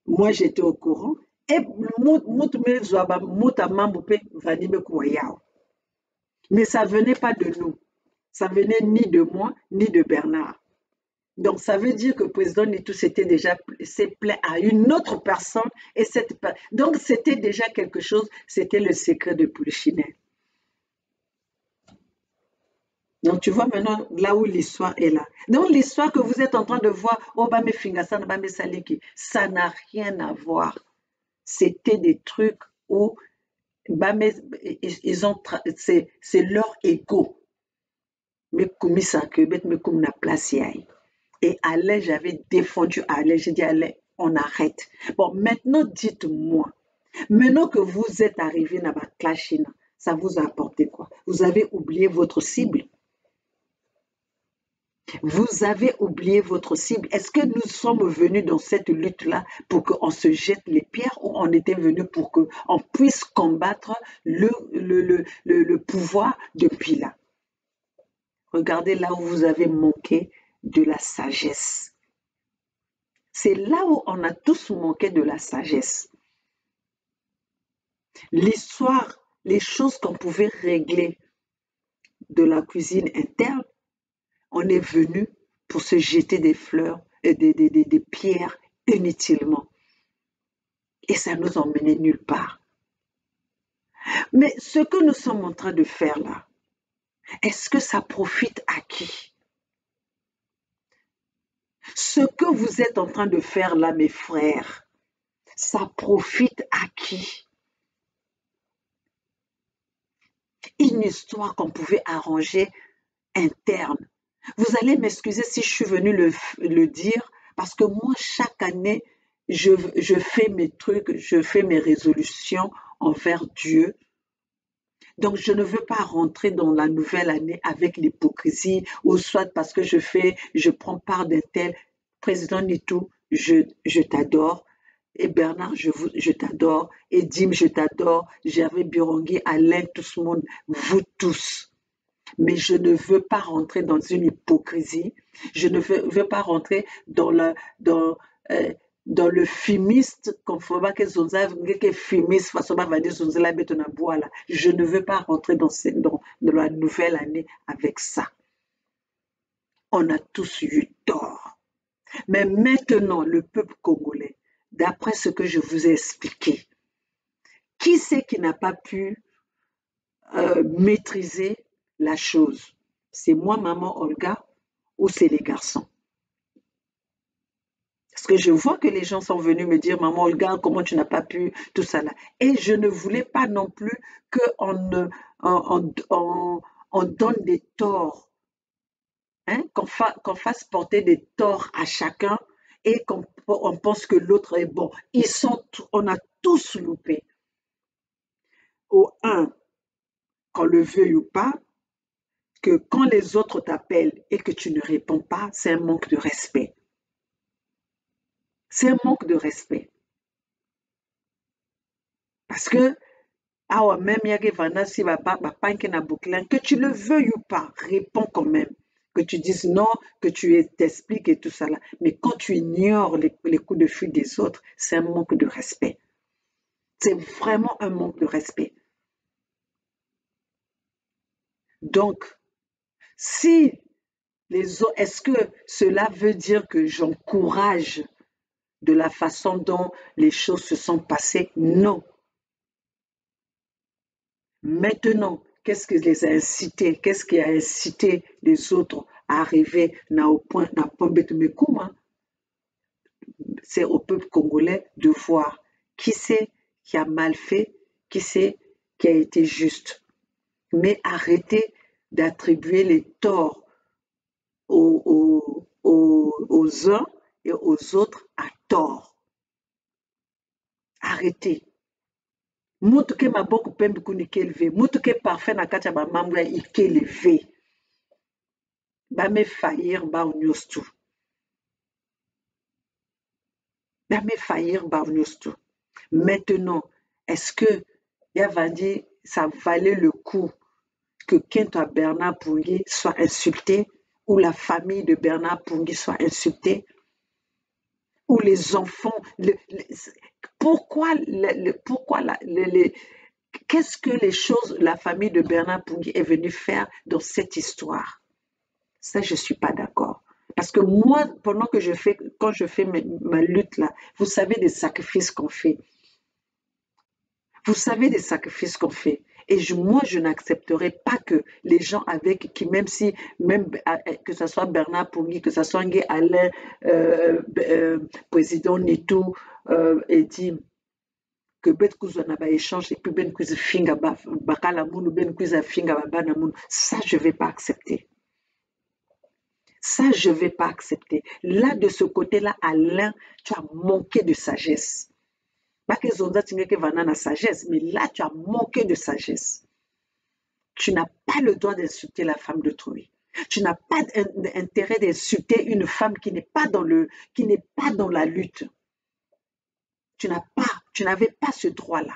moi j'étais au courant, et mais ça venait pas de nous, ça venait ni de moi ni de Bernard. Donc ça veut dire que le président Nitou s'est plaint à une autre personne et donc c'était déjà quelque chose, c'était le secret de Poulichinelle. Donc, tu vois maintenant là où l'histoire est là. Donc, l'histoire que vous êtes en train de voir, Obame Fingasan, Obame Saliki, ça n'a rien à voir. C'était des trucs où c'est leur ego. Mais comme ça, que mais comme la place et Alain, j'avais défendu Alain, j'ai dit Alain, on arrête. Bon, maintenant, dites-moi, maintenant que vous êtes arrivé dans la clashina, ça vous a apporté quoi? Vous avez oublié votre cible. Vous avez oublié votre cible. Est-ce que nous sommes venus dans cette lutte-là pour qu'on se jette les pierres ou on était venus pour qu'on puisse combattre le pouvoir de Pila? Regardez là où vous avez manqué de la sagesse. C'est là où on a tous manqué de la sagesse. L'histoire, les choses qu'on pouvait régler de la cuisine interne, on est venu pour se jeter des fleurs et des pierres inutilement. Et ça nous emmenait nulle part. Mais ce que nous sommes en train de faire là, est-ce que ça profite à qui? Ce que vous êtes en train de faire là, mes frères, ça profite à qui? Une histoire qu'on pouvait arranger interne. Vous allez m'excuser si je suis venue le dire, parce que moi, chaque année, je fais mes trucs, je fais mes résolutions envers Dieu. Donc, je ne veux pas rentrer dans la nouvelle année avec l'hypocrisie, ou soit parce que je prends part d'un tel. Président Nitou, je t'adore. Et Bernard, je t'adore. Et Dim, je t'adore. Gervais Birongui, Alain, tout ce monde, vous tous. Mais je ne veux pas rentrer dans une hypocrisie. Je ne veux pas rentrer euh, dans le fumiste, conformément que Zonza, que fumiste, façon va dire Zonza la bête na bois là. Je ne veux pas rentrer dans la nouvelle année avec ça. On a tous eu tort. Mais maintenant, le peuple congolais, d'après ce que je vous ai expliqué, qui c'est qui n'a pas pu maîtriser la chose? C'est moi, maman Olga, ou c'est les garçons? Parce que je vois que les gens sont venus me dire, maman Olga, comment tu n'as pas pu, tout ça là. Et je ne voulais pas non plus qu'on on donne des torts, hein, qu'on fasse porter des torts à chacun et qu'on pense que l'autre est bon. On a tous loupé. Au un, qu'on le veuille ou pas, que quand les autres t'appellent et que tu ne réponds pas, c'est un manque de respect. C'est un manque de respect. Parce que, même que tu le veuilles ou pas, réponds quand même. Que tu dises non, que tu t'expliques et tout ça là. Mais quand tu ignores les coups de fil des autres, c'est un manque de respect. C'est vraiment un manque de respect. Donc, si est-ce que cela veut dire que j'encourage de la façon dont les choses se sont passées? Non. Maintenant, qu'est-ce qui les a incités? Qu'est-ce qui a incité les autres à arriver au point de Mekuma? C'est au peuple congolais de voir qui c'est qui a mal fait, qui c'est qui a été juste. Mais arrêtez d'attribuer les torts aux uns et aux autres à tort. Arrêtez. Mutu ke maboko pembe kuni keleve, mutu ke parfait na kati ya bamambo ya ikeleve. Bame faillir ba nyonso. Bame faillir ba nyonso. Maintenant, est-ce que Yavandi, ça valait le coup que Kento Bernard Pungui soit insulté, ou la famille de Bernard Pungui soit insultée, ou les enfants, pourquoi qu'est-ce que la famille de Bernard Pungui est venue faire dans cette histoire? Ça, je ne suis pas d'accord. Parce que moi, quand je fais ma lutte là, vous savez des sacrifices qu'on fait. Vous savez des sacrifices qu'on fait. Et moi, je n'accepterai pas que les gens même que ce soit Bernard Pungui, que ce soit Ngué Alain, président Nitou, et dit que Ben Kouzouana va échange et puis Ben Kouzou Finga Bakala Mounou, Ben Kouzou Finga Babana Mounou. Ça, je ne vais pas accepter. Ça, je ne vais pas accepter. Là, de ce côté-là, Alain, tu as manqué de sagesse. Pas que Zonza Tingeke Vanana sagesse, mais là, tu as manqué de sagesse. Tu n'as pas le droit d'insulter la femme d'autrui. Tu n'as pas intérêt d'insulter une femme qui n'est pas dans la lutte. Tu n'avais pas ce droit-là.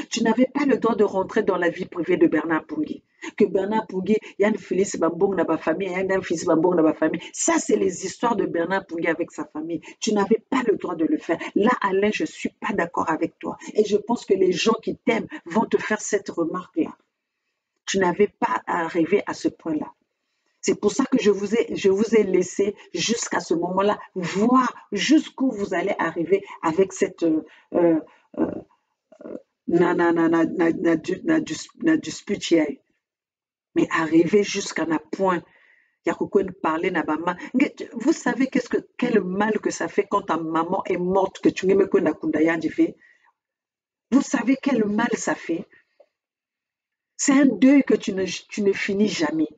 Tu n'avais pas le droit de rentrer dans la vie privée de Bernard Pungui. Que Bernard Pungui, Yann Félix Bambong n'a pas famille, Yann Félix Bambong n'a pas famille. Ça, c'est les histoires de Bernard Pungui avec sa famille. Tu n'avais pas le droit de le faire. Là, Alain, je ne suis pas d'accord avec toi. Et je pense que les gens qui t'aiment vont te faire cette remarque-là. Tu n'avais pas à arriver à ce point-là. C'est pour ça que je vous ai laissé jusqu'à ce moment-là voir jusqu'où vous allez arriver avec cette na dispute. Mais arriver jusqu'à un point parler na maman. Vous savez quel mal que ça fait quand ta maman est morte, que tu ne me connais pas. Vous savez quel mal ça fait. C'est un deuil que tu ne finis jamais.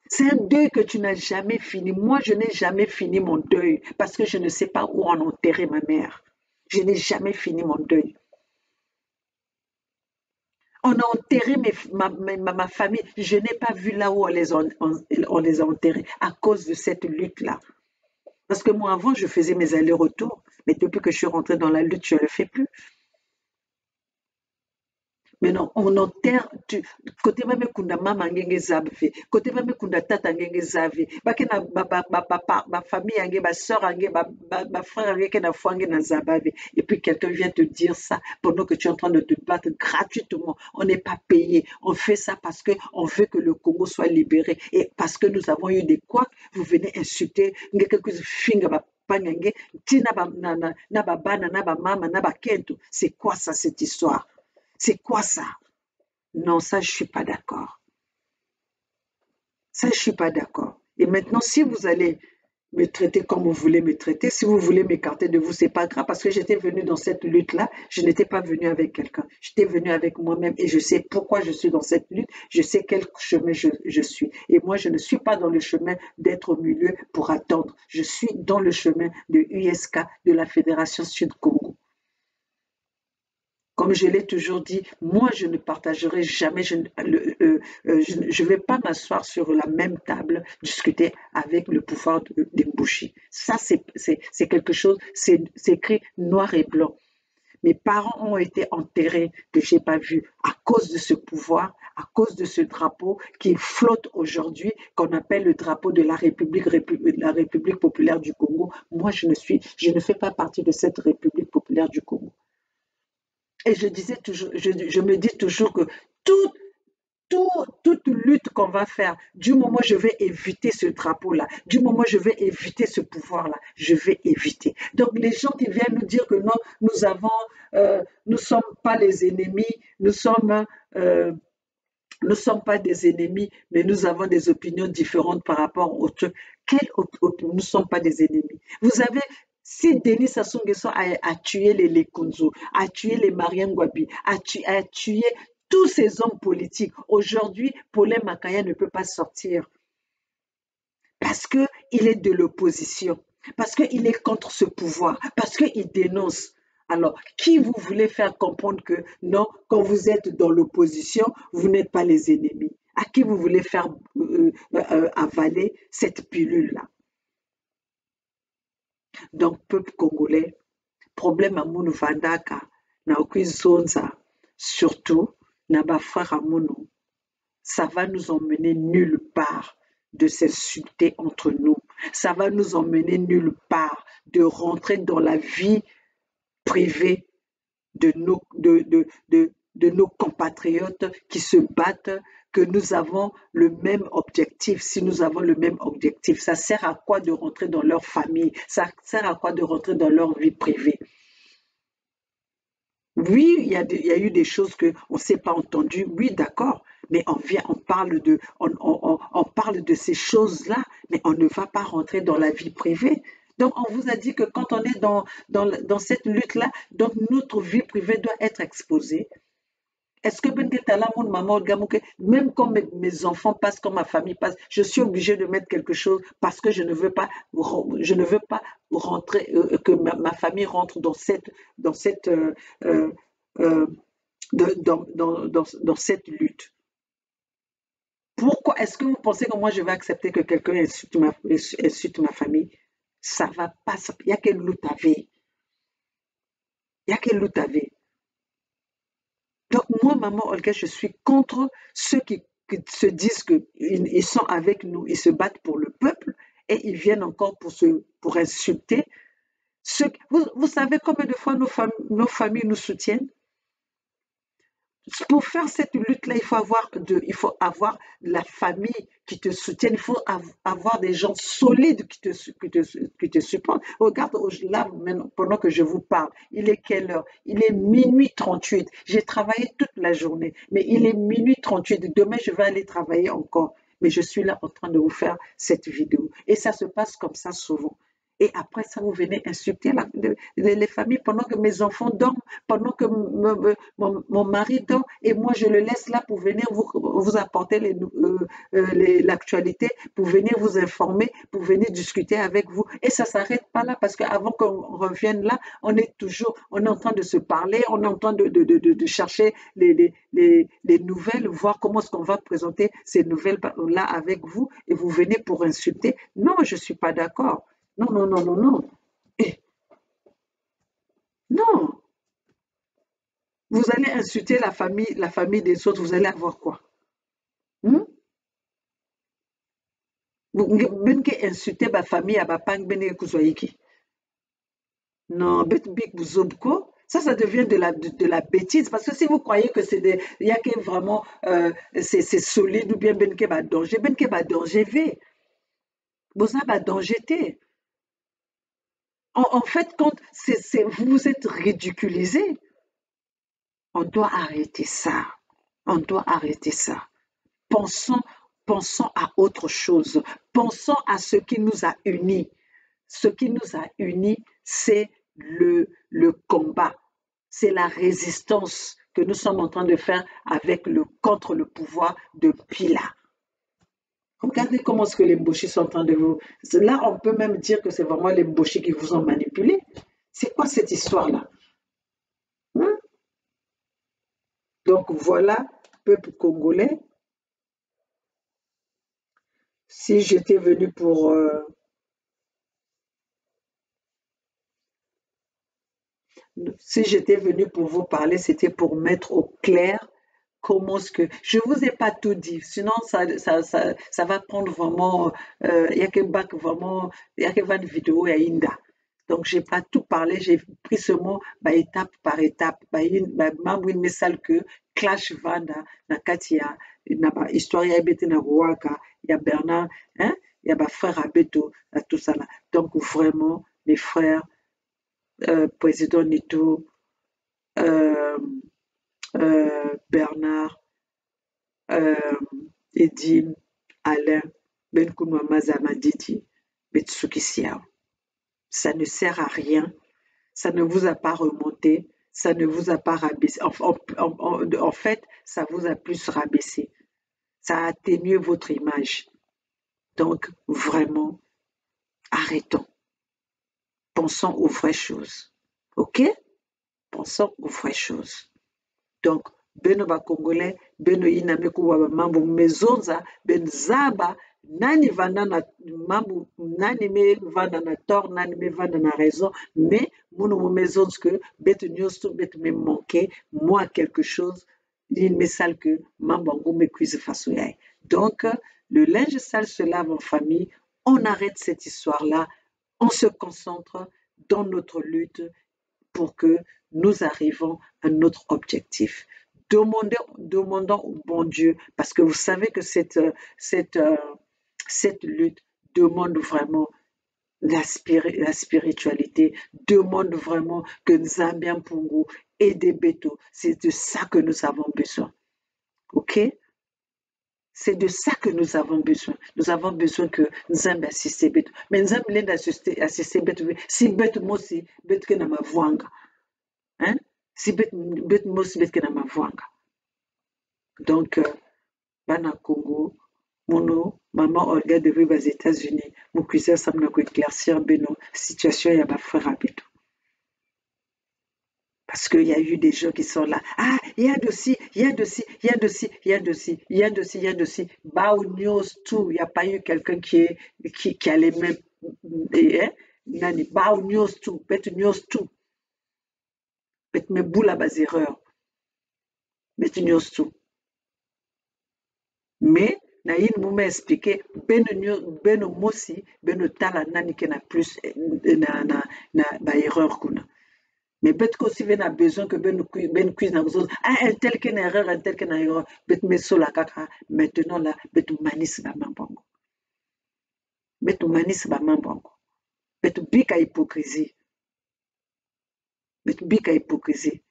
C'est un deuil que tu n'as jamais fini. Moi, je n'ai jamais fini mon deuil parce que je ne sais pas où en enterrer ma mère. Je n'ai jamais fini mon deuil. On a enterré ma famille. Je n'ai pas vu là où on les a enterrés à cause de cette lutte-là. Parce que moi, avant, je faisais mes allers-retours. Mais depuis que je suis rentrée dans la lutte, je ne le fais plus. Mais non, on enterre, côté même kunda mama ngenge zabve, côté même kunda tata ngenge zave, bake na ba famille ange, ba soeur ange, ba frère ange ke na fwange na zabave. Et puis quelqu'un vient te dire ça pendant que tu es en train de te battre gratuitement. On n'est pas payé. On fait ça parce que on veut que le Congo soit libéré. Et parce que nous avons eu des couacs, vous venez insulter, c'est quoi ça, cette histoire? C'est quoi ça? Non, ça, je ne suis pas d'accord. Ça, je ne suis pas d'accord. Et maintenant, si vous allez me traiter comme vous voulez me traiter, si vous voulez m'écarter de vous, c'est pas grave parce que j'étais venue dans cette lutte-là, je n'étais pas venue avec quelqu'un. J'étais venue avec moi-même et je sais pourquoi je suis dans cette lutte, je sais quel chemin je suis. Et moi, je ne suis pas dans le chemin d'être au milieu pour attendre. Je suis dans le chemin de USK, de la Fédération Sud-Congo. Comme je l'ai toujours dit, moi, je ne partagerai jamais, je ne vais pas m'asseoir sur la même table, discuter avec le pouvoir des Mbouchi. Ça, c'est quelque chose, c'est écrit noir et blanc. Mes parents ont été enterrés que je n'ai pas vu à cause de ce pouvoir, à cause de ce drapeau qui flotte aujourd'hui, qu'on appelle le drapeau de la République populaire du Congo. Moi, je ne fais pas partie de cette République populaire du Congo. Et je me dis toujours que toute lutte qu'on va faire, du moment où je vais éviter ce drapeau-là, du moment où je vais éviter ce pouvoir-là, je vais éviter. Donc les gens qui viennent nous dire que non, nous sommes pas les ennemis, nous sommes pas des ennemis, mais nous avons des opinions différentes par rapport aux trucs. Nous ne sommes pas des ennemis. Vous avez si Denis Sassou Nguesso a tué les Lekunzo, a tué les Marien Ngouabi, a tué tous ces hommes politiques, aujourd'hui, Paulin Makaya ne peut pas sortir parce qu'il est de l'opposition, parce qu'il est contre ce pouvoir, parce qu'il dénonce. Alors, qui vous voulez faire comprendre que non, quand vous êtes dans l'opposition, vous n'êtes pas les ennemis? À qui vous voulez faire avaler cette pilule-là? Donc, peuple congolais, problème à Mounou Vandaka, na Zonza, surtout, na frère à Mounou, ça va nous emmener nulle part de s'insulter entre nous. Ça va nous emmener nulle part de rentrer dans la vie privée de nos compatriotes qui se battent, que nous avons le même objectif. Si nous avons le même objectif, ça sert à quoi de rentrer dans leur famille? Ça sert à quoi de rentrer dans leur vie privée? Oui, il y a eu des choses qu'on ne s'est pas entendues, oui, d'accord, mais on parle de ces choses-là, mais on ne va pas rentrer dans la vie privée. Donc, on vous a dit que quand on est dans cette lutte-là, donc notre vie privée doit être exposée. Est-ce que même quand mes enfants passent, quand ma famille passe, je suis obligée de mettre quelque chose parce que je ne veux pas rentrer, que ma famille rentre dans cette euh, euh, dans cette lutte. Pourquoi est-ce que vous pensez que moi je vais accepter que quelqu'un insulte ma famille? Ça va pas. Il y a quelle lutte avait? Il y a quelle lutte avait? Donc moi, maman Olga, je suis contre ceux qui se disent qu'ils sont avec nous, ils se battent pour le peuple et ils viennent encore pour insulter. Vous savez combien de fois nos familles nous soutiennent? Pour faire cette lutte-là, il faut avoir la famille qui te soutienne, il faut avoir des gens solides qui te supportent. Regarde, là, maintenant, pendant que je vous parle, il est quelle heure? Il est minuit 38. J'ai travaillé toute la journée, mais il est minuit 38. Demain, je vais aller travailler encore. Mais je suis là en train de vous faire cette vidéo. Et ça se passe comme ça souvent. Et après ça, vous venez insulter les familles pendant que mes enfants dorment, pendant que mon mari dort, et moi je le laisse là pour venir vous apporter l'actualité, pour venir vous informer, pour venir discuter avec vous. Et ça ne s'arrête pas là, parce qu'avant qu'on revienne là, on est en train de se parler, on est en train de chercher les nouvelles, voir comment est-ce qu'on va présenter ces nouvelles-là avec vous, et vous venez pour insulter. Non, je ne suis pas d'accord. Non, non, non, non, non. Eh, non. Vous allez insulter la famille des autres, vous allez avoir quoi? Hmm? Vous venez insulter ma famille à Bapang Bene Kuzwaiki. Non, Big Bouzobko, ça devient de la bêtise. Parce que si vous croyez que il y a que vraiment, c'est solide ou bien Benke ba danger V. Boza ba danger T. En fait, quand vous vous êtes ridiculisé, on doit arrêter ça. On doit arrêter ça. Pensons, pensons à autre chose. Pensons à ce qui nous a unis. Ce qui nous a unis, c'est le combat. C'est la résistance que nous sommes en train de faire contre le pouvoir de Pila. Regardez comment est-ce que les Mboshi sont en train de vous... Là, on peut même dire que c'est vraiment les Mboshi qui vous ont manipulé. C'est quoi cette histoire-là? Hein? Donc voilà, peuple congolais, si j'étais venu pour... si j'étais venu pour vous parler, c'était pour mettre au clair comment est-ce que... Je ne vous ai pas tout dit, sinon ça va prendre vraiment... Il y a que bac vraiment... Il y a que 20 vidéos à Inda. Donc, je n'ai pas tout parlé, j'ai pris ce mot bah, étape par étape. Mambo une message que clash vanda na katia na ba histoire ya bete na Waka, il y a Bernard, hein, il y a ba frère Abeto, tout ça là. Donc vraiment mes frères, président Nito, euh, Bernard, euh, Edim, Alain, Ben Kunwa Mazama Didi, Betsuki Siao. Ça ne sert à rien, ça ne vous a pas remonté, ça ne vous a pas rabaissé. En fait, ça vous a plus rabaissé. Ça a atténué votre image. Donc, vraiment, arrêtons. Pensons aux vraies choses. OK? Pensons aux vraies choses. Donc, beno ba Congolais, beno iname kuwa mambo mezonza, ben zaba, nani vanda na mambo, nani me vanda na tort, nani me vanda na raison, mais mounou mo mezonza que bete nyos bete me manquer, moi quelque chose, il me sale que mambo me cuise face au. Donc, le linge sale se lave en famille, on arrête cette histoire-là, on se concentre dans notre lutte pour que nous arrivons à notre objectif. Demandons au bon Dieu, parce que vous savez que cette lutte demande vraiment la spiritualité, demande vraiment que Nzambian Pungu et des bétos. C'est de ça que nous avons besoin. OK? C'est de ça que nous avons besoin. Nous avons besoin que Nzambe assiste béto. Mais Nzambe l'aide assiste béto. Si béto moi aussi, béto que na mavwanga. Hein? Si béto moi aussi, béto que na mavwanga. Donc, bana Congo, mono, maman Olga devait aux États-Unis. Mon cousin ça m'a éclaircir beno situation ya ba frère Abeto. Parce qu'il y a eu des gens qui sont là. Ah, il y a de ci, il y a de ci, il y a de ci, il y a de ci, il y a de ci, il y a de ci. Bao news tout. Il n'y a pas eu quelqu'un qui a les mêmes. Hein? Nani, Bao news tout. Bet news tout. Bet me boule bas erreur. Bet news tout. Mais, na yin m'a expliqué, ben mosi, ben tala nani qui na plus na ba erreur kuna. Mais peut-être qu'aussi ben a besoin que ben cuise na besoin un tel qui n'a erreur, un tel qui n'a erreur, bet me la kaka maintenant là bet manis ba mambongo. Bet manis ba mambongo. Bet bika hypocrisie. Bet bika hypocrisie.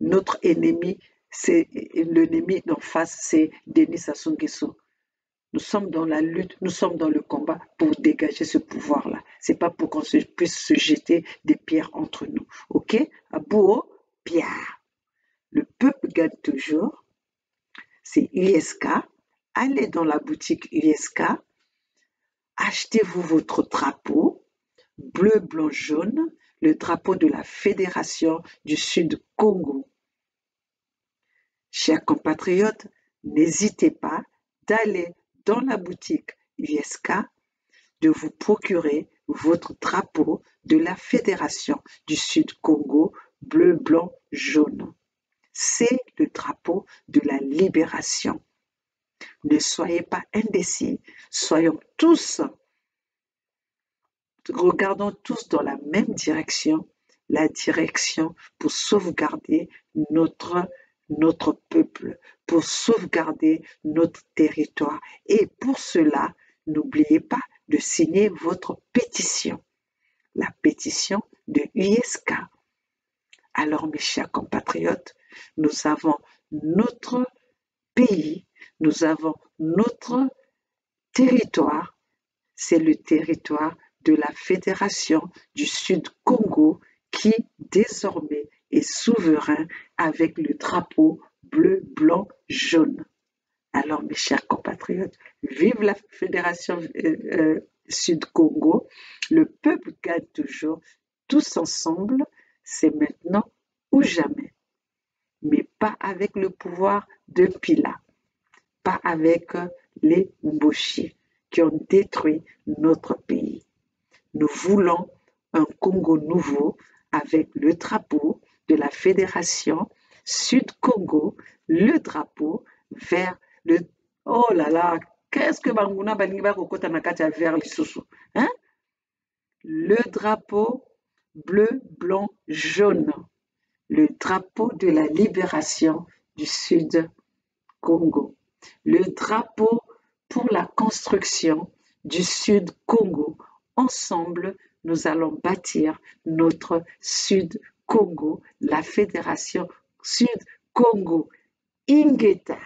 Notre ennemi, c'est l'ennemi d'en face, c'est Denis Sassou Nguesso. Nous sommes dans la lutte, nous sommes dans le combat pour dégager ce pouvoir-là. C'est pas pour qu'on puisse se jeter des pierres entre nous. OK? Abou, pierre. Le peuple gagne toujours. C'est USK. Allez dans la boutique USK. Achetez-vous votre drapeau bleu, blanc, jaune, le drapeau de la Fédération du Sud Congo. Chers compatriotes, n'hésitez pas d'aller dans la boutique USK, de vous procurer votre drapeau de la Fédération du Sud Congo bleu, blanc, jaune. C'est le drapeau de la libération. Ne soyez pas indécis, regardons tous dans la même direction, la direction pour sauvegarder notre peuple, pour sauvegarder notre territoire. Et pour cela, n'oubliez pas de signer votre pétition, la pétition de USK. Alors, mes chers compatriotes, nous avons notre pays, nous avons notre territoire, c'est le territoire de la Fédération du Sud Congo qui désormais est souverain avec le drapeau bleu, blanc, jaune. Alors, mes chers compatriotes, vive la Fédération Sud Congo, le peuple gagne toujours, tous ensemble, c'est maintenant ou jamais. Mais pas avec le pouvoir de Pila, pas avec les Mboshi qui ont détruit notre pays. Nous voulons un Congo nouveau avec le drapeau de la Fédération Sud-Congo, le drapeau vers le... Oh là là, qu'est-ce que Banguna Balinga Kokota Nakata vers les Soussous, hein? Le drapeau bleu, blanc, jaune, le drapeau de la libération du Sud-Congo, le drapeau pour la construction du Sud-Congo. Ensemble, nous allons bâtir notre Sud-Congo, la Fédération Sud-Congo. Ingeta.